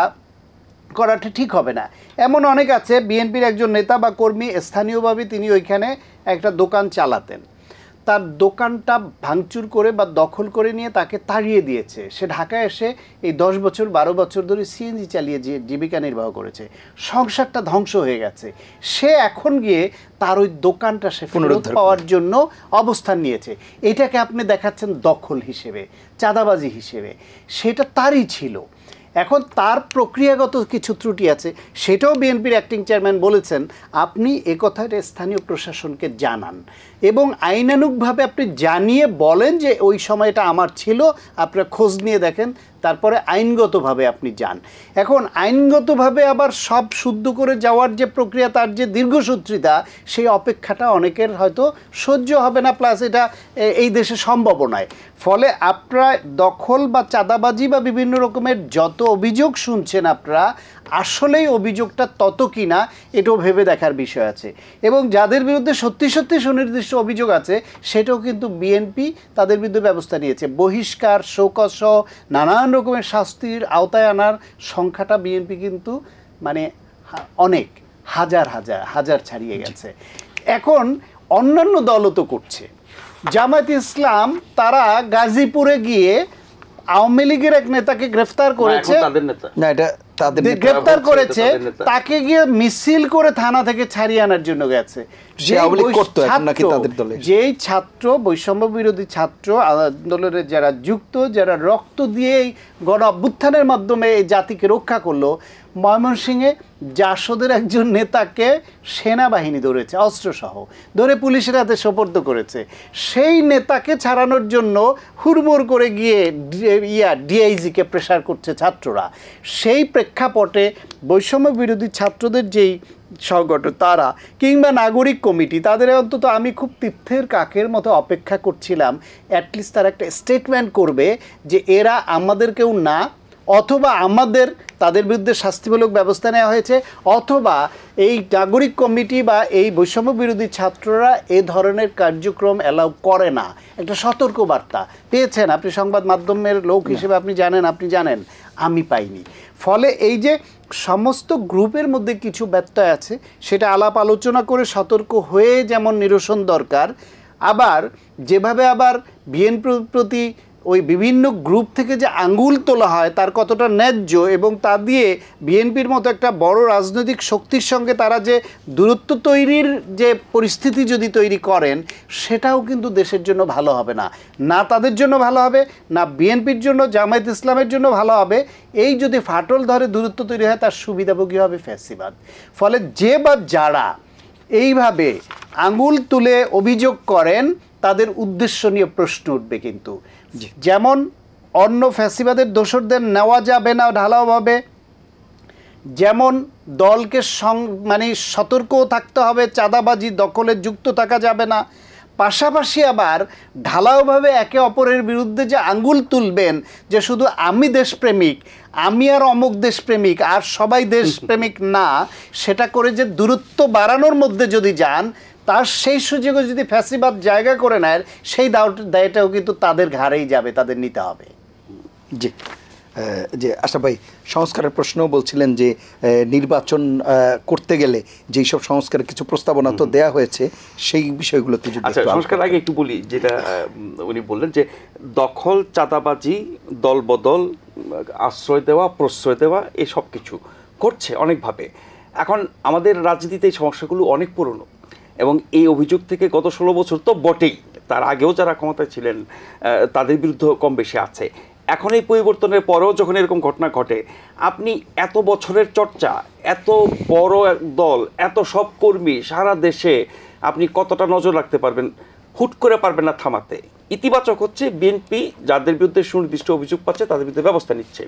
করাটা ঠিক হবে না। এমন অনেক আছে, বিএনপির একজন নেতা বা কর্মী স্থানীয়ভাবে তিনি ওইখানে একটা দোকান চালাতেন, তার দোকানটা ভাঙচুর করে বা দখল করে নিয়ে তাকে তাড়িয়ে দিয়েছে। সে ঢাকায় এসে এই 10 বছর 12 বছর ধরে সিএনজি চালিয়ে জীবিকা নির্বাহ করেছে, সংসারটা ধ্বংস হয়ে গেছে। সে এখন গিয়ে তার ওই দোকানটা সে ফেরত পাওয়ার জন্য অবস্থান নিয়েছে। এটাকে আপনি দেখাচ্ছেন দখল হিসেবে, চাঁদাবাজি হিসেবে, সেটা তারই ছিল। এখন তার প্রক্রিয়াগত কিছু ত্রুটি আছে, সেটাও বিএনপির অ্যাক্টিং চেয়ারম্যান বলেছেন আপনি একথাটা স্থানীয় প্রশাসনকে জানান এবং আইনানুগভাবে আপনি জানিয়ে বলেন যে ওই সময়টা আমার ছিল, আপনারা খোঁজ নিয়ে দেখেন, তারপরে আইনগতভাবে আপনি যান। এখন আইনগতভাবে আবার সব শুদ্ধ করে যাওয়ার যে প্রক্রিয়া, তার যে দীর্ঘসূত্রিতা, সেই অপেক্ষাটা অনেকের হয়তো সহ্য হবে না, প্লাস এটা এই দেশে সম্ভব নয়। ফলে আপনারা দখল বা চাঁদাবাজি বা বিভিন্ন রকমের যত অভিযোগ শুনছেন আপনারা, আসলেই অভিযোগটা তত কি না এটাও ভেবে দেখার বিষয় আছে। এবং যাদের বিরুদ্ধে সত্যি সত্যি সুনির্দিষ্ট অভিযোগ আছে সেটাও কিন্তু বিএনপি তাদের বিরুদ্ধে ব্যবস্থা নিয়েছে। বহিষ্কার, শোকজ সহ নানান রকমের শাস্তির আওতায় আনার সংখ্যাটা বিএনপি কিন্তু মানে অনেক হাজার হাজার হাজার ছাড়িয়ে গেছে। এখন অন্যান্য দলও তো করছে। জামায়াত ইসলাম তারা গাজীপুরে গিয়ে আওয়ামী লীগের এক নেতাকে গ্রেফতার করেছে, গ্রেফতার করেছে, তাকে গিয়ে মিছিল করে থানা থেকে ছাড়িয়ে আনার জন্য গেছে। যেই ছাত্র, বৈষম্য বিরোধী ছাত্র আন্দোলনের যারা যুক্ত, যারা রক্ত দিয়ে গণ অভ্যুত্থানের মাধ্যমে এই জাতিকে রক্ষা করলো, ময়মনসিংহে জাসদের একজন নেতাকে সেনাবাহিনী ধরেছে, অস্ত্রসহ ধরে পুলিশের হাতে সোপর্দ করেছে। সেই নেতাকে ছাড়ানোর জন্য হুড়মুড় করে গিয়ে ডিআইজিকে প্রেসার করছে ছাত্ররা। সেই প্রেক্ষাপটে বৈষম্য বিরোধী ছাত্রদের যেই সংগঠন তারা কিংবা নাগরিক কমিটি, তাদের অন্তত আমি খুব তীর্থের কাকের মতো অপেক্ষা করছিলাম অ্যাটলিস্ট তারা একটা স্টেটমেন্ট করবে যে এরা আমাদের কেউ না, অথবা আমাদের তাদের বিরুদ্ধে শাস্তিমূলক ব্যবস্থা নেওয়া হয়েছে, অথবা এই নাগরিক কমিটি বা এই বৈষম্য বিরোধী ছাত্ররা এ ধরনের কার্যক্রম অ্যালাউ করে না। একটা সতর্ক বার্তা পেয়েছেন আপনি সংবাদ মাধ্যমের লোক হিসেবে, আপনি জানেন, আমি পাইনি। ফলে এই যে সমস্ত গ্রুপের মধ্যে কিছু ব্যত্যয় আছে সেটা আলাপ আলোচনা করে সতর্ক হয়ে যেমন নিরসন দরকার, আবার যেভাবে আবার বিএনপির প্রতি ওই বিভিন্ন গ্রুপ থেকে যে আঙ্গুল তোলা হয় তার কতটা ন্যায্য, এবং তা দিয়ে বিএনপির মতো একটা বড় রাজনৈতিক শক্তির সঙ্গে তারা যে দূরত্ব তৈরির যে পরিস্থিতি যদি তৈরি করেন, সেটাও কিন্তু দেশের জন্য ভালো হবে না, না তাদের জন্য ভালো হবে, না বিএনপির জন্য, জামায়াত ইসলামের জন্য ভালো হবে। এই যদি ফাটল ধরে দূরত্ব তৈরি হয়, তার সুবিধাভোগী হবে ফ্যাসিবাদ। ফলে যে বা যারা এইভাবে আঙ্গুল তুলে অভিযোগ করেন তাদের উদ্দেশ্য নিয়ে প্রশ্ন উঠবে। কিন্তু যেমন অন্য ফ্যাসিবাদের দোসরদের নেওয়া যাবে না ঢালাওভাবে, যেমন দলকে মানে সতর্কও থাকতে হবে, চাঁদাবাজি দখলে যুক্ত থাকা যাবে না, পাশাপাশি আবার ঢালাওভাবে একে অপরের বিরুদ্ধে যে আঙ্গুল তুলবেন যে শুধু আমি দেশপ্রেমিক, আমি আর অমুক দেশপ্রেমিক, আর সবাই দেশপ্রেমিক না, সেটা করে যে দূরত্ব বাড়ানোর মধ্যে যদি যান, তার সেই সুযোগে যদি ফ্যাসিবাদ জায়গা করে নেয়, সেই দায়টাও কিন্তু তাদের ঘাড়েই যাবে, তাদের নিতে হবে। জি, যে আশরাফ ভাই সংস্কারের প্রশ্ন বলছিলেন যে নির্বাচন করতে গেলে যেই সব সংস্কারের কিছু প্রস্তাবনা তো দেয়া হয়েছে, সেই বিষয়গুলোতে যদি সংস্কার আগে একটু বলি, যেটা উনি বললেন যে দখল, চাঁদাবাজি, দলবদল, আশ্রয় দেওয়া, প্রশ্রয় দেওয়া, এই সব কিছু করছে অনেকভাবে। এখন আমাদের রাজনীতিতে এই সমস্যাগুলো অনেক পুরনো, এবং এই অভিযোগ থেকে গত 16 বছর তো বটেই, তার আগেও যারা ক্ষমতায় ছিলেন তাদের বিরুদ্ধে কম বেশি আছে। এখন এই পরিবর্তনের পরেও যখন এরকম ঘটনা ঘটে, আপনি এত বছরের চর্চা, এত বড় এক দল, এত সব কর্মী সারা দেশে আপনি কতটা নজর রাখতে পারবেন? হুট করে পারবেন না থামাতে। ইতিবাচক হচ্ছে বিএনপি যাদের বিরুদ্ধে সুনির্দিষ্ট অভিযোগ পাচ্ছে তাদের বিরুদ্ধে ব্যবস্থা নিচ্ছে,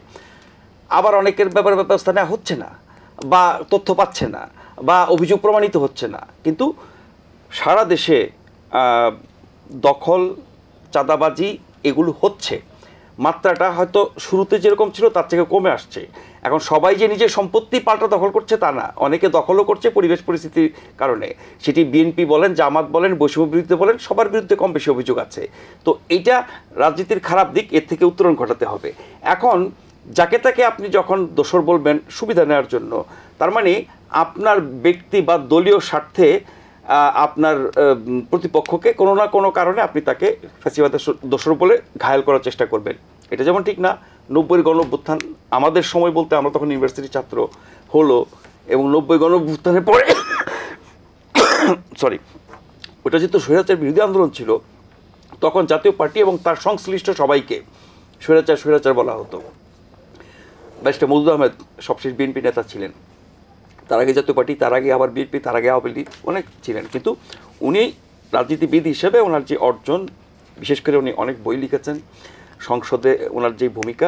আবার অনেকের ব্যাপারে ব্যবস্থা নেওয়া হচ্ছে না, বা তথ্য পাচ্ছে না, বা অভিযোগ প্রমাণিত হচ্ছে না। কিন্তু সারা দেশে দখল, চাঁদাবাজি এগুলো হচ্ছে, মাত্রাটা হয়তো শুরুতে যেরকম ছিল তার থেকে কমে আসছে। এখন সবাই যে নিজের সম্পত্তি পাল্টা দখল করছে তা না, অনেকে দখলও করছে পরিবেশ পরিস্থিতির কারণে। সেটি বিএনপি বলেন, জামাত বলেন, বৈষম্য বিরুদ্ধে বলেন, সবার বিরুদ্ধে কম বেশি অভিযোগ আছে। তো এইটা রাজনীতির খারাপ দিক, এর থেকে উত্তরণ ঘটাতে হবে। এখন যাকে তাকে আপনি যখন দোষর বলবেন সুবিধা নেওয়ার জন্য, তার মানে আপনার ব্যক্তি বা দলীয় স্বার্থে আপনার প্রতিপক্ষকে কোনো না কোনো কারণে আপনি তাকে ফ্যাসিবাদের দোষর বলে ঘায়েল করার চেষ্টা করবেন। এটা যেমন ঠিক না। 90-এর গণঅভ্যুত্থান আমাদের সময় বলতে আমরা তখন ইউনিভার্সিটির ছাত্র হলো, এবং 90 গণঅভ্যুত্থানের পরে ওটা যেহেতু স্বৈরাচার বিরোধী আন্দোলন ছিল, তখন জাতীয় পার্টি এবং তার সংশ্লিষ্ট সবাইকে স্বৈরাচার বলা হতো। ব্যারিস্টার মওদুদ আহমেদ সবশেষ বিএনপি নেতা ছিলেন, তার আগে জাতীয় পার্টি, তার আগে আবার বিএনপি, তার আগে আওয়ামী লীগ, অনেক ছিলেন। কিন্তু উনি রাজনীতিবিদ হিসেবে ওনার যে অর্জন, বিশেষ করে উনি অনেক বই লিখেছেন, সংসদে ওনার যে ভূমিকা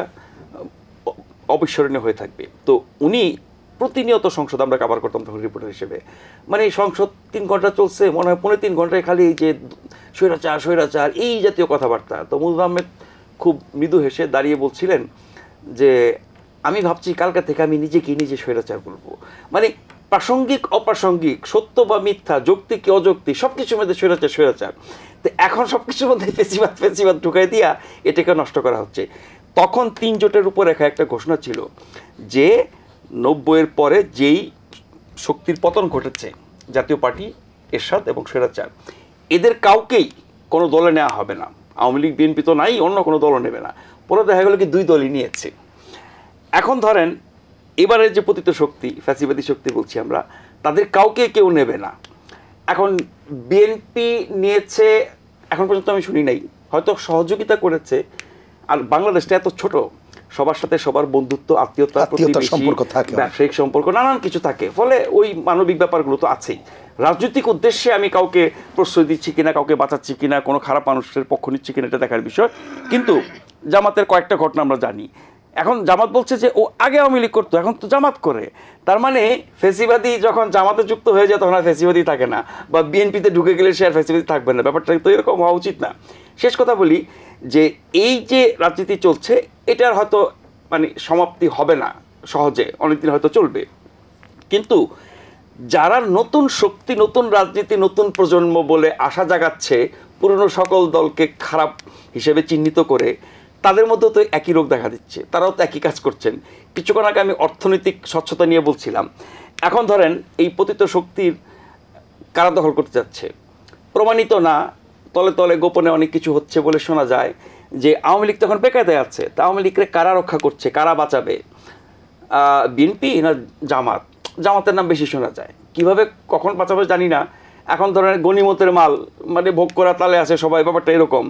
অবিস্মরণীয় হয়ে থাকবে। তো উনি প্রতিনিয়ত সংসদ আমরা কাভার করতাম তখন রিপোর্টার হিসেবে, মানে সংসদ 3 ঘন্টা চলছে, মনে হয় 3.5 ঘন্টায় খালি এই যে স্বৈরাচার এই জাতীয় কথাবার্তা। তো মওদুদ আহমেদ খুব মৃদু হেসে দাঁড়িয়ে বলছিলেন যে আমি ভাবছি কালকা থেকে আমি নিজে স্বৈরাচার বলবো। মানে প্রাসঙ্গিক অপ্রাসঙ্গিক, সত্য বা মিথ্যা, যৌক্তিক কি অযৌক্তিক, সব কিছুর মধ্যে স্বৈরাচার। তো এখন সব কিছুর মধ্যে ফেসিবাদ ঢুকাই দিয়া এটাকে নষ্ট করা হচ্ছে। তখন 3 জোটের রূপরেখা একটা ঘোষণা ছিল যে 90-এর পরে যেই শক্তির পতন ঘটেছে, জাতীয় পার্টি, এরশাদ এবং স্বৈরাচার, এদের কাউকেই কোনো দলে নেওয়া হবে না। আওয়ামী লীগ বিএনপি তো নাই, অন্য কোনো দলও নেবে না। পরে দেখা গেল কি 2 দলই নিয়েছে। এখন ধরেন এবারের যে পতিত শক্তি, ফ্যাসিবাদী শক্তি বলছি আমরা, তাদের কাউকে কেউ নেবে না। এখন বিএনপি নিয়েছে, এখন পর্যন্ত আমি শুনি নাই, হয়তো সহযোগিতা করেছে। আর বাংলাদেশটা এত ছোট, সবার সাথে সবার বন্ধুত্ব, আত্মীয়তার সম্পর্ক থাকে, ব্যবসায়িক সম্পর্ক, নানান কিছু থাকে, ফলে ওই মানবিক ব্যাপারগুলো তো আছেই। রাজনৈতিক উদ্দেশ্যে আমি কাউকে প্রশ্রয় দিচ্ছি কিনা, কাউকে বাঁচাচ্ছি কিনা, কোনো খারাপ মানুষের পক্ষ নিচ্ছি কিনা, এটা দেখার বিষয়। কিন্তু জামাতের কয়েকটা ঘটনা আমরা জানি। এখন জামাত বলছে যে ও আগে আওয়ামী লীগ করতো, এখন তো জামাত করে। তার মানে ফেসিবাদী যখন জামাতে যুক্ত হয়ে যায় তখন আর ফেসিবাদী থাকে না, বা বিএনপিতে ঢুকে গেলে সে আর ফেসিবাদী থাকবে না। ব্যাপারটা তো এরকম হওয়া উচিত না। শেষ কথা বলি যে এই যে রাজনীতি চলছে, এটার হয়তো মানে সমাপ্তি হবে না সহজে, অনেকদিন হয়তো চলবে। কিন্তু যারা নতুন শক্তি, নতুন রাজনীতি, নতুন প্রজন্ম বলে আশা জাগাচ্ছে, পুরনো সকল দলকে খারাপ হিসেবে চিহ্নিত করে, তাদের মধ্যেও তো একই রোগ দেখা দিচ্ছে, তারাও তো একই কাজ করছেন। কিছুক্ষণ আগে আমি অর্থনৈতিক স্বচ্ছতা নিয়ে বলছিলাম। এখন ধরেন এই পতিত শক্তির কারা দখল করতে যাচ্ছে, প্রমাণিত না, তলে তলে গোপনে অনেক কিছু হচ্ছে বলে শোনা যায় যে আওয়ামী লীগ তখন বেকায়দায় আছে। তা আওয়ামী লীগকে কারা রক্ষা করছে, কারা বাঁচাবে? বিএনপি না জামাতের নাম বেশি শোনা যায়। কিভাবে কখন বাঁচাবে জানি না। এখন ধরেন গনিমতের মাল, মানে ভোগ করা তালে আছে সবাই, ব্যাপারটা এরকম।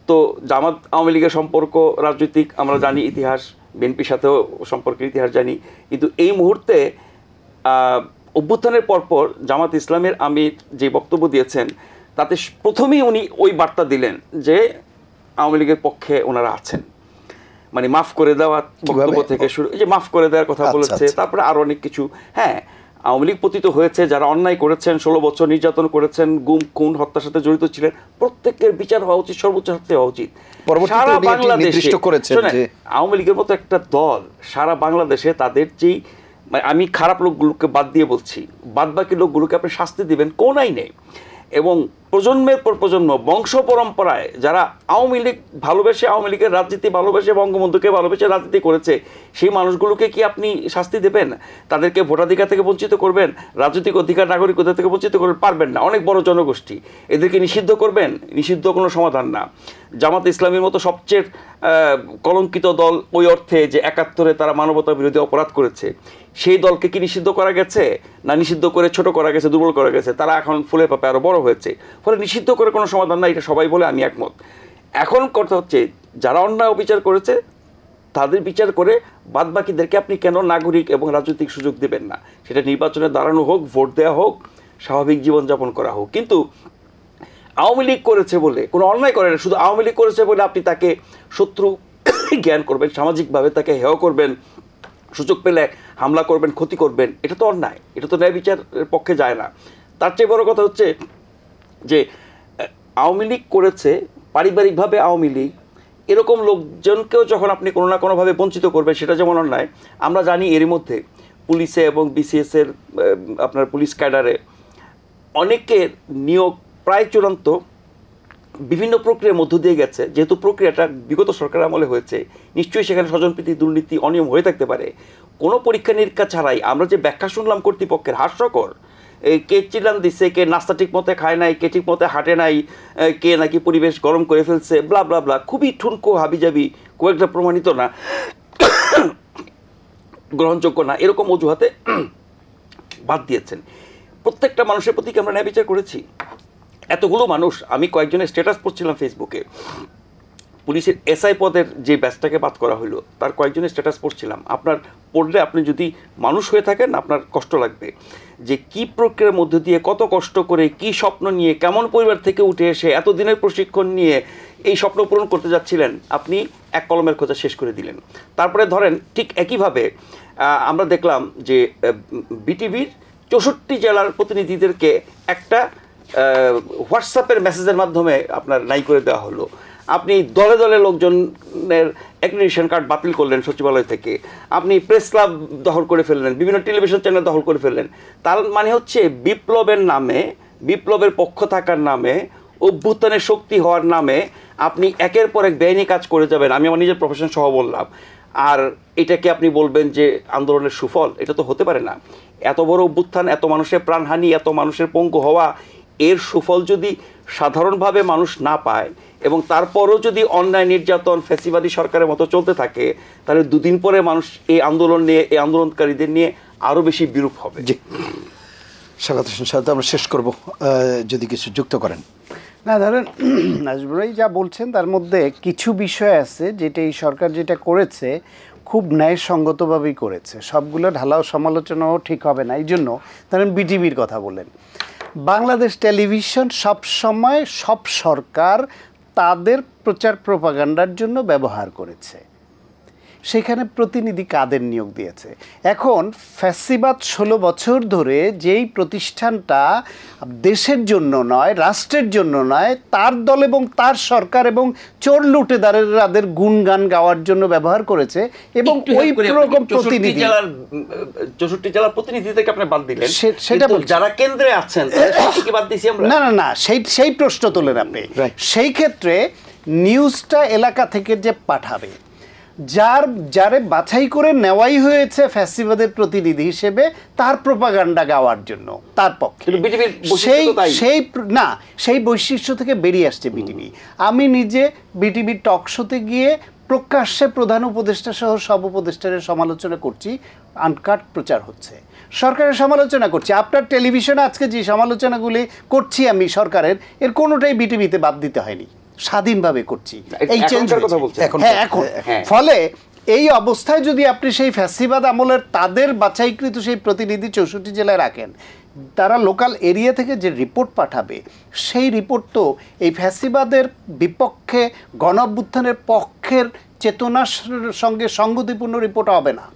তো জামাত আওয়ামী লীগের সম্পর্ক রাজনৈতিক আমরা জানি, ইতিহাস, বিএনপির সাথেও সম্পর্কের ইতিহাস জানি। কিন্তু এই মুহূর্তে অভ্যুত্থানের পরপর জামাত ইসলামের আমির যে বক্তব্য দিয়েছেন, তাতে প্রথমেই উনি ওই বার্তা দিলেন যে আওয়ামী লীগের পক্ষে ওনারা আছেন। মানে মাফ করে দেওয়া বক্তব্য থেকে শুরু, এই যে মাফ করে দেওয়ার কথা বলেছে, তারপরে আরও অনেক কিছু। হ্যাঁ, আওয়ামী লীগ পতিত হয়েছে, যারা অন্যায় করেছেন, 16 বছর নির্যাতন করেছেন, গুম খুন হত্যার সাথে জড়িত ছিলেন, প্রত্যেকের বিচার হওয়া উচিত, সর্বোচ্চ শাস্তি হওয়া উচিত। সারা বাংলাদেশে আওয়ামী লীগের মতো একটা দল সারা বাংলাদেশে তাদের যেই, মানে আমি খারাপ লোকগুলোকে বাদ দিয়ে বলছি, বাদ বাকি লোকগুলোকে আপনি শাস্তি দিবেন কোন আইনে? এবং প্রজন্মের পর প্রজন্ম, বংশ পরম্পরায় যারা আওয়ামী লীগ ভালোবেসে, আওয়ামী লীগের রাজনীতি ভালোবেসে, বঙ্গবন্ধুকে ভালোবেসে রাজনীতি করেছে, সেই মানুষগুলোকে কি আপনি শাস্তি দেবেন? তাদেরকে ভোটাধিকার থেকে বঞ্চিত করবেন? রাজনৈতিক অধিকার, নাগরিকতা থেকে বঞ্চিত করবেন? পারবেন না। অনেক বড় জনগোষ্ঠী, এদেরকে নিষিদ্ধ করবেন? নিষিদ্ধ কোনো সমাধান না। জামাত ইসলামের মতো সবচেয়ে কলঙ্কিত দল ওই অর্থে যে 71-এ তারা মানবতা বিরোধী অপরাধ করেছে, সেই দলকে কি নিষিদ্ধ করা গেছে? না, নিষিদ্ধ করে ছোট করা গেছে, দুর্বল করা গেছে। তারা এখন ফুলে পাপে আরও বড় হয়েছে। ফলে নিষিদ্ধ করে কোনো সমাধান না, এটা সবাই বলে, আমি একমত। এখন কথা হচ্ছে যারা অন্যায় অবিচার করেছে তাদের বিচার করে বাদবাকিদেরকে আপনি কেন নাগরিক এবং রাজনৈতিক সুযোগ দেবেন না? সেটা নির্বাচনে দাঁড়ানো হোক, ভোট দেওয়া হোক, স্বাভাবিক জীবনযাপন করা হোক। কিন্তু আওয়ামী লীগ করেছে বলে, কোনো অন্যায় করে না, শুধু আওয়ামী লীগ করেছে বলে আপনি তাকে শত্রু জ্ঞান করবেন, সামাজিকভাবে তাকে হেয় করবেন, সুযোগ পেলে হামলা করবেন, ক্ষতি করবেন, এটা তো অন্যায়, এটা তো ন্যায় বিচারের পক্ষে যায় না। তার চেয়ে বড় কথা হচ্ছে যে আওয়ামী লীগ করেছে, পারিবারিকভাবে আওয়ামী লীগ, এরকম লোকজনকেও যখন আপনি কোনো না কোনোভাবে বঞ্চিত করবেন, সেটা যেমন অন্যায়। আমরা জানি এরই মধ্যে পুলিশে এবং বিসিএসের আপনার পুলিশ ক্যাডারে অনেকের নিয়োগ প্রায় চূড়ান্ত বিভিন্ন প্রক্রিয়ার মধ্য দিয়ে গেছে। যেহেতু প্রক্রিয়াটা বিগত সরকার আমলে হয়েছে, নিশ্চয়ই সেখানে স্বজনপ্রীতি, দুর্নীতি, অনিয়ম হয়ে থাকতে পারে। কোনো পরীক্ষা নিরীক্ষা ছাড়াই আমরা যে ব্যাখ্যা শুনলাম কর্তৃপক্ষের, হাস্যকর। কে চিলান দিচ্ছে, কে নাস্তা ঠিক মতো খায় নাই, কে ঠিক মতো হাঁটে নাই, কে নাকি পরিবেশ গরম করে ফেলছে, ব্লা ব্লা ব্লা, খুবই ঠুনকো হাবিজাবি, খুব একটা প্রমাণিত না, গ্রহণযোগ্য না, এরকম অজুহাতে বাদ দিয়েছেন। প্রত্যেকটা মানুষের প্রতি কি আমরা ন্যায় বিচার করেছি? এতগুলো মানুষ, আমি কয়েকজনের স্ট্যাটাস পড়ছিলাম ফেসবুকে, পুলিশের এসআই পদের যে ব্যাচটাকে বাদ করা হলো, তার কয়েকজনের স্ট্যাটাস পড়ছিলাম। আপনার পড়লে, আপনি যদি মানুষ হয়ে থাকেন, আপনার কষ্ট লাগবে যে কি প্রক্রিয়ার মধ্যে দিয়ে, কত কষ্ট করে, কি স্বপ্ন নিয়ে, কেমন পরিবার থেকে উঠে এসে এতদিনের প্রশিক্ষণ নিয়ে এই স্বপ্ন পূরণ করতে যাচ্ছিলেন, আপনি এক কলমের খোঁজা শেষ করে দিলেন। তারপরে ধরেন ঠিক একইভাবে আমরা দেখলাম যে বিটিভির 64 জেলার প্রতিনিধিদেরকে একটা হোয়াটসঅ্যাপের মেসেজের মাধ্যমে আপনার নাই করে দেওয়া হলো। আপনি দলে দলে লোকজনের অ্যাক্রিডিটেশন কার্ড বাতিল করলেন সচিবালয় থেকে, আপনি প্রেস ক্লাব দখল করে ফেললেন, বিভিন্ন টেলিভিশন চ্যানেল দখল করে ফেললেন। তার মানে হচ্ছে বিপ্লবের নামে, বিপ্লবের পক্ষ থাকার নামে, অভ্যুত্থানের শক্তি হওয়ার নামে আপনি একের পর এক বেআইনি কাজ করে যাবেন। আমি আমার নিজের প্রফেশন সহ বললাম। আর এটাকে আপনি বলবেন যে আন্দোলনের সুফল? এটা তো হতে পারে না। এত বড় অভ্যুত্থান, এত মানুষের প্রাণহানি, এত মানুষের পঙ্গু হওয়া, এর সুফল যদি সাধারণভাবে মানুষ না পায় এবং তারপরও যদি অন্যায়, নির্যাতন, ফ্যাসিবাদী সরকারের মতো চলতে থাকে, তাহলে দুদিন পরে মানুষ এই আন্দোলন নিয়ে, এই আন্দোলনকারীদের নিয়ে আরও বেশি বিরূপ হবে। জি, স্বাগত হোসেন সাহেব, আমরা শেষ করব, যদি কিছু যুক্ত করেন। না, ধরেন নাজমুল ভাই যা বলছেন তার মধ্যে কিছু বিষয় আছে যেটা এই সরকার যেটা করেছে খুব ন্যায়সঙ্গতভাবেই করেছে। সবগুলো ঢালাও সমালোচনাও ঠিক হবে না। এই জন্য ধরেন বিটিভির কথা বলেন, বাংলাদেশ টেলিভিশন সবসময় সব সরকার তাদের প্রচার প্রপাগান্ডার জন্য ব্যবহার করেছে। সেখানে প্রতিনিধি কাদের নিয়োগ দিয়েছে? এখন ফ্যাসিবাদ 16 বছর ধরে যেই প্রতিষ্ঠানটা দেশের জন্য নয়, রাষ্ট্রের জন্য নয়, তার দল এবং তার সরকার এবং চোর লুটেদারের গুণগান গাওয়ার জন্য ব্যবহার করেছে, এবং ওই রকম প্রতিনিধি 64 জেলার প্রতিনিধিদেরকে আপনি বাদ দিলেন, সেটা যারা কেন্দ্রে আছেন তাদেরকে বাদ দিয়েছি আমরা। না না না, সেই প্রশ্ন তোলেন আপনি। সেই ক্ষেত্রে নিউজটা এলাকা থেকে যে পাঠাবে, যারে বাছাই করে নেওয়াই হয়েছে ফ্যাসিবাদের প্রতিনিধি হিসেবে তার প্রোপাগান্ডা গাওয়ার জন্য, তার পক্ষে সেই বৈশিষ্ট্য থেকে বেরিয়ে আসছে বিটিভি। আমি নিজে বিটিভির টক শোতে গিয়ে প্রকাশ্যে প্রধান উপদেষ্টা সহ সব উপদেষ্টাদের সমালোচনা করছি, আনকাট প্রচার হচ্ছে, সরকারের সমালোচনা করছি। আপনার টেলিভিশনে আজকে যে সমালোচনাগুলি করছি আমি সরকারের, এর কোনোটাই বিটিভিতে বাদ দিতে হয়নি, স্বাধীনভাবে করছি। এই চেঞ্জের কথা বলছি এখন। ফলে এই অবস্থায় যদি আপনি সেই ফ্যাসিবাদ আমলের তাদের বাছাইকৃত সেই প্রতিনিধি 64 জেলায় রাখেন, তারা লোকাল এরিয়া থেকে যে রিপোর্ট পাঠাবে, সেই রিপোর্ট তো এই ফ্যাসিবাদের বিপক্ষে, গণ অভ্যুত্থানের পক্ষের চেতনার সঙ্গে সঙ্গতিপূর্ণ রিপোর্ট হবে না,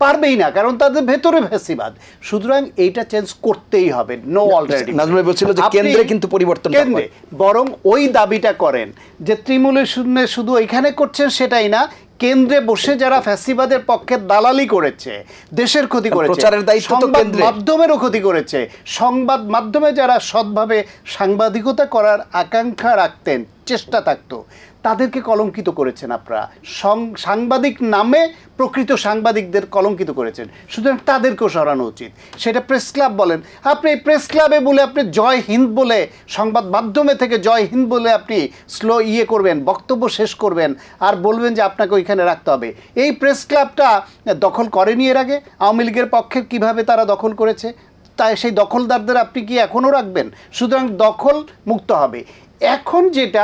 পারবেই না, কারণ তাদের ভেতরে ফ্যাসিবাদ। সুতরাং এইটা চেঞ্জ করতেই হবে। নো অলরেডি নাজমুল বলছিল যে কেন্দ্রে কিন্তু পরিবর্তন, কেন্দ্রে বরং ওই দাবিটা করেন যে তৃণমূলের শূন্যে শুধু এখানে করছেন সেটাই না, কেন্দ্রে বসে যারা ফ্যাসিবাদের পক্ষে দালালি করেছে, দেশের ক্ষতি করেছে, প্রচারের দায়িত্ব তো কেন্দ্রের, মাধ্যমেরও ক্ষতি করেছে, সংবাদ মাধ্যমে যারা সৎভাবে সাংবাদিকতা করার আকাঙ্ক্ষা রাখতেন, চেষ্টা থাকতো, তাদেরকে কলঙ্কিত করেছেন আপনারা। সাংবাদিক নামে প্রকৃত সাংবাদিকদের কলঙ্কিত করেছেন, সুতরাং তাদেরকেও সরানো উচিত। সেটা প্রেস ক্লাব বলেন, আপনি এই প্রেস ক্লাবে বলে আপনি জয় হিন্দ বলে, সংবাদ মাধ্যমে থেকে জয় হিন্দ বলে আপনি করবেন, বক্তব্য শেষ করবেন আর বলবেন যে আপনাকে ওইখানে রাখতে হবে। এই প্রেস ক্লাবটা দখল করেনি এর আগে? আওয়ামী লীগের পক্ষে কিভাবে তারা দখল করেছে, তাই সেই দখলদারদের আপনি কি এখনও রাখবেন? সুতরাং দখল মুক্ত হবে। এখন যেটা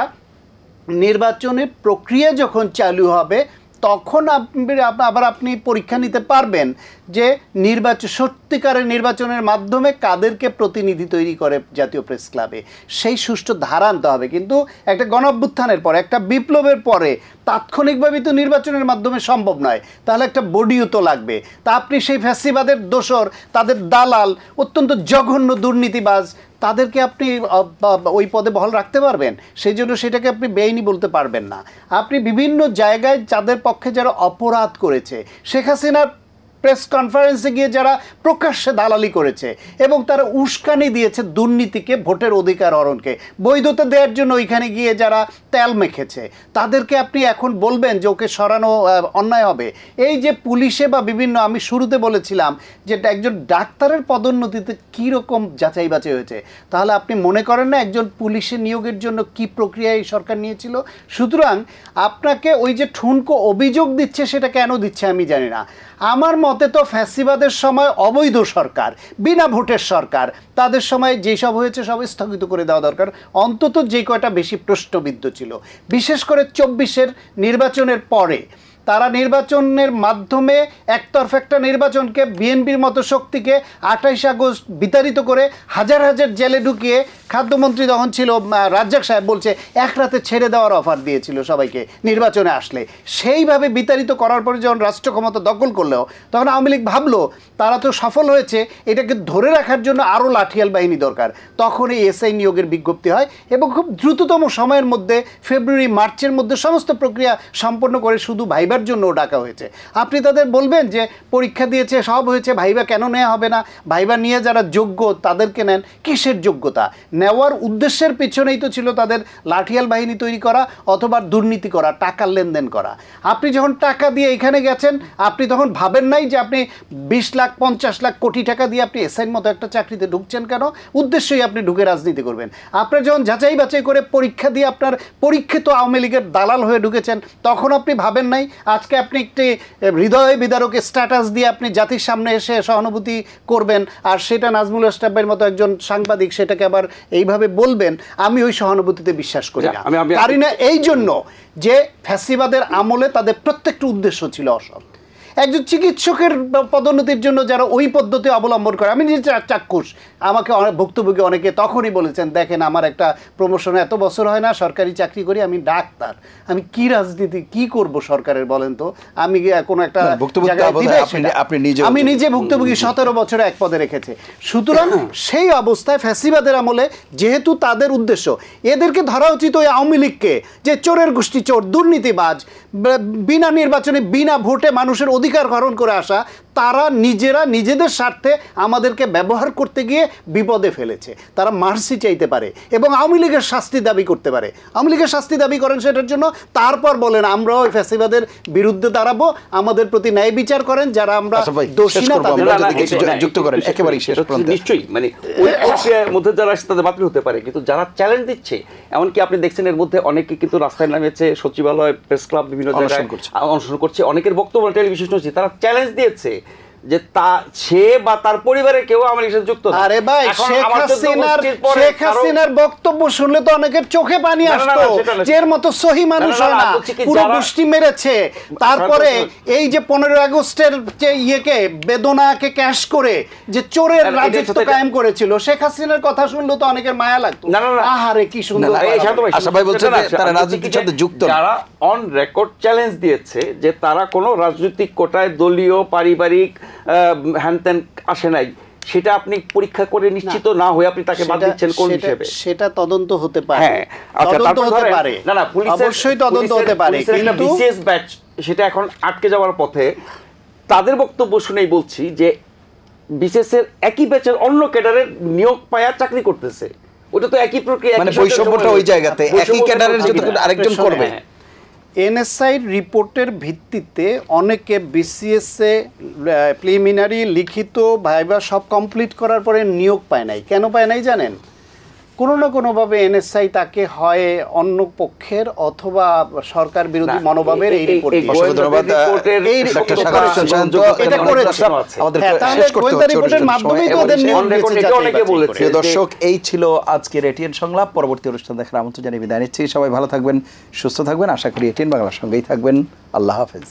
নির্বাচনের প্রক্রিয়া যখন চালু হবে, তখন আবার আপনি পরীক্ষা নিতে পারবেন যে সত্যিকারের নির্বাচনের মাধ্যমে কাদেরকে প্রতিনিধি তৈরি করে জাতীয় প্রেস ক্লাবে, সেই সুষ্ঠু ধারা আনতে হবে। কিন্তু একটা গণঅভ্যুত্থানের পরে, একটা বিপ্লবের পরে তাৎক্ষণিকভাবে তো নির্বাচনের মাধ্যমে সম্ভব নয়, তাহলে একটা বডিও তো লাগবে। তা আপনি সেই ফ্যাসিবাদের দোসর, তাদের দালাল, অত্যন্ত জঘন্য দুর্নীতিবাজ, তাদেরকে আপনি ওই পদে বহাল রাখতে পারবেন? সেই জন্য সেটাকে আপনি বেআইনি বলতে পারবেন না। আপনি বিভিন্ন জায়গায় যাদের পক্ষে যারা অপরাধ করেছে, শেখ হাসিনার প্রেস কনফারেন্সে গিয়ে যারা প্রকাশ্যে দালালি করেছে এবং তারা উস্কানি দিয়েছে দুর্নীতিকে, ভোটের অধিকার হরণকে বৈধতা দেওয়ার জন্য ওইখানে গিয়ে যারা তেল মেখেছে, তাদেরকে আপনি এখন বলবেন যে ওকে সরানো অন্যায় হবে? এই যে পুলিশে বা বিভিন্ন, আমি শুরুতে বলেছিলাম যে একজন ডাক্তারের পদোন্নতিতে কীরকম যাচাই বাছাই হয়েছে, তাহলে আপনি মনে করেন না একজন পুলিশে নিয়োগের জন্য কি প্রক্রিয়া এই সরকার নিয়েছিল? সুতরাং আপনাকে ওই যে ঠুনকো অভিযোগ দিচ্ছে, সেটা কেন দিচ্ছে আমি জানি না। আমার মতে তো ফ্যাসিবাদের সময় অবৈধ সরকার, বিনা ভোটের সরকার, তাদের সময় যেসব হয়েছে সব স্থগিত করে দেওয়া দরকার, অন্তত যে কয়টা বেশি প্রশ্নবিদ্ধ ছিল। বিশেষ করে 24-এর নির্বাচনের পরে তারা নির্বাচনের মাধ্যমে একতরফা একটা নির্বাচনকে, বিএনপির মতো শক্তিকে 28 আগস্ট বিতাড়িত করে হাজার হাজার জেলে ঢুকিয়ে, খাদ্যমন্ত্রী তখন ছিল রাজ্জাক সাহেব, বলছে এক রাতে ছেড়ে দেওয়ার অফার দিয়েছিল সবাইকে নির্বাচনে আসলে। সেইভাবে বিতাড়িত করার পরে যখন রাষ্ট্র ক্ষমতা দখল করলেও, তখন আওয়ামী লীগ ভাবলো তারা তো সফল হয়েছে, এটাকে ধরে রাখার জন্য আরও লাঠিয়াল বাহিনী দরকার। তখন এই এসআই নিয়োগের বিজ্ঞপ্তি হয় এবং খুব দ্রুততম সময়ের মধ্যে, ফেব্রুয়ারি মার্চের মধ্যে সমস্ত প্রক্রিয়া সম্পন্ন করে শুধু ভাইবার জন্য ডাকা হয়েছে। আপনি তাদের বলবেন যে পরীক্ষা দিয়েছে, সব হয়েছে, ভাইবা কেন নেওয়া হবে না? ভাইবা নিয়ে যারা যোগ্য তাদেরকে নেন। কিসের যোগ্যতা? নেওয়ার উদ্দেশ্যের পিছনেই তো ছিল তাদের লাঠিয়াল বাহিনী তৈরি করা অথবা দুর্নীতি করা, টাকার লেনদেন করা। আপনি যখন টাকা দিয়ে এখানে গেছেন, আপনি তখন ভাবেন নাই যে আপনি 20 লাখ 50 লাখ কোটি টাকা দিয়ে আপনি এসআইর মতো একটা চাকরিতে ঢুকছেন কেন? উদ্দেশ্যই আপনি ঢুকে রাজনীতি করবেন। আপনি যখন যাচাই বাছাই করে পরীক্ষা দিয়ে আপনার পরীক্ষিত আওয়ামী লীগের দালাল হয়ে ঢুকেছেন, তখন আপনি ভাবেন নাই আজকে আপনি একটি হৃদয় বিদারক স্ট্যাটাস দিয়ে আপনি জাতির সামনে এসে সহানুভূতি করবেন, আর সেটা নাজমুল ইসলামের মতো একজন সাংবাদিক সেটাকে আবার এইভাবে বলবেন? আমি ওই সহানুভূতিতে বিশ্বাস করি না। পারি না এই জন্য যে ফ্যাসিবাদের আমলে তাদের প্রত্যেকটা উদ্দেশ্য ছিল অসৎ। একজন চিকিৎসকের পদোন্নতির জন্য যারা ওই পদ্ধতি অবলম্বন করে, আমি নিজে চাক্ষুষ, আমাকে ভুক্তভোগী অনেকে তখনই বলেছেন, দেখেন আমার একটা প্রমোশনে এত বছর হয় না, সরকারি চাকরি করি, আমি ডাক্তার, আমি কি রাজনীতি কি করব সরকারের, বলেন তো? আমি কোনো একটা আমি নিজে ভুক্তভোগী, 17 বছরে এক পদে রেখেছে। সুতরাং সেই অবস্থায় ফ্যাসিবাদের আমলে যেহেতু তাদের উদ্দেশ্য, এদেরকে ধরা উচিত ওই আওয়ামী লীগকে, যে চোরের গোষ্ঠী, চোর, দুর্নীতিবাজ, বিনা নির্বাচনে বিনা ভোটে মানুষের অধিকার হরণ করে আসা, তারা নিজেরা নিজেদের স্বার্থে আমাদেরকে ব্যবহার করতে গিয়ে বিপদে ফেলেছে। তারা মার্সি চাইতে পারে এবং আওয়ামী লীগের শাস্তি দাবি করতে পারে। আওয়ামী লীগের শাস্তি দাবি করেন সেটার জন্য, তারপর বলেন আমরাও ওই ফ্যাসিবাদের বিরুদ্ধে দাঁড়াবো, আমাদের প্রতি ন্যায় বিচার করেন, যারা আমরা দোষী না তাদের যুক্ত করেন। একেবারেই শেষ পর্যন্ত নিশ্চয়ই মানে ওই প্রক্রিয়ার মধ্যে যারা আসছে তাদের বাতিল হতে পারে, কিন্তু যারা চ্যালেঞ্জ দিচ্ছে, এমনকি আপনি দেখছেন এর মধ্যে অনেকে কিন্তু রাস্তায় নামেছে, সচিবালয়, প্রেস ক্লাব, বিভিন্ন জায়গায় অনশন করছে। অনেকের বক্তব্য টেলিভিশন হচ্ছে, তারা চ্যালেঞ্জ দিয়েছে যে সে বা তার পরিবারের কেউ আমাদের সাথে যুক্ত না। আরে ভাই, শেখ হাসিনার বক্তব্য শুনলে তো অনেকের চোখে পানি আসতো, এর মতো সহি মানুষ হয় না, পুরো গোষ্ঠী মেরেছে। তারপরে এই যে 15 আগস্টের যে ইয়েকে, বেদনাকে ক্যাশ করে যে চোরের রাজত্ব কায়েম করেছিল, শেখ হাসিনার কথা শুনলে তো অনেকের মায়া লাগতো। আহারে কি সুন্দর। আশা ভাই বলছেন তারা রাজনীতির সাথে যুক্ত, যারা অন রেকর্ড চ্যালেঞ্জ দিয়েছে যে তারা কোনো রাজনৈতিক কোটায়, দলীয়, পারিবারিক হ্যানত্যান আসে নাই, সেটা আপনি পরীক্ষা করে নিশ্চিত না হয়ে আপনি তাকে বাদ দিচ্ছেন কোন হিসেবে? সেটা তদন্ত হতে পারে। হ্যাঁ, আচ্ছা, তদন্ত হতে পারে। না না, অবশ্যই তদন্ত হতে পারে, কিন্তু বিসিএস ব্যাচ সেটা এখন আটকে যাওয়ার পথে। তাদের বক্তব্য শুনেই বলছি যে বিসিএস এর একই ব্যাচের অন্য ক্যাডারের নিয়োগ পায়া চাকরি করতেছে। ওটা তো একই প্রক্রিয়া, মানে বৈষম্যটা ওই জায়গাতে, একই ক্যাডারের যদি আরেকজন করবে। এনএসআই রিপোর্টের ভিত্তিতে অনেকে বিসিএসে প্রিলিমিনারি, লিখিত, ভাইবা সব কমপ্লিট করার পরে নিয়োগ পায় নাই। কেন পায় নাই জানেন? কোনো না কোনোভাবে এনএসআই তাকে হয় অন্য পক্ষের অথবা সরকার বিরোধী মনোভাবের এই রিপোর্ট অসংখ্য ধন্যবাদ এই ডক্টর রিপোর্টটা স্বাগত হোসেন সায়ন্ত। এটা করেছে। আমাদের হ্যাঁ, তাহলে শেষ করতে গোয়েন্দা হচ্ছে রিপোর্টের অনুষ্ঠানের মাধ্যমেই তো সময়। ওদের নিয়োগ on দিয়েছে record এটা যাচাই অনেকে বাছাই বলেছে। করে। প্রিয় দর্শক, এই ছিল আজকের এটিএন সংলাপ। পরবর্তী অনুষ্ঠান দেখার আমন্ত্রণ জানিয়ে বিদায় নিচ্ছি। সবাই ভালো থাকবেন, সুস্থ থাকবেন। আশা করি এটিএন বাংলার সঙ্গেই থাকবেন। আল্লাহ হাফেজ।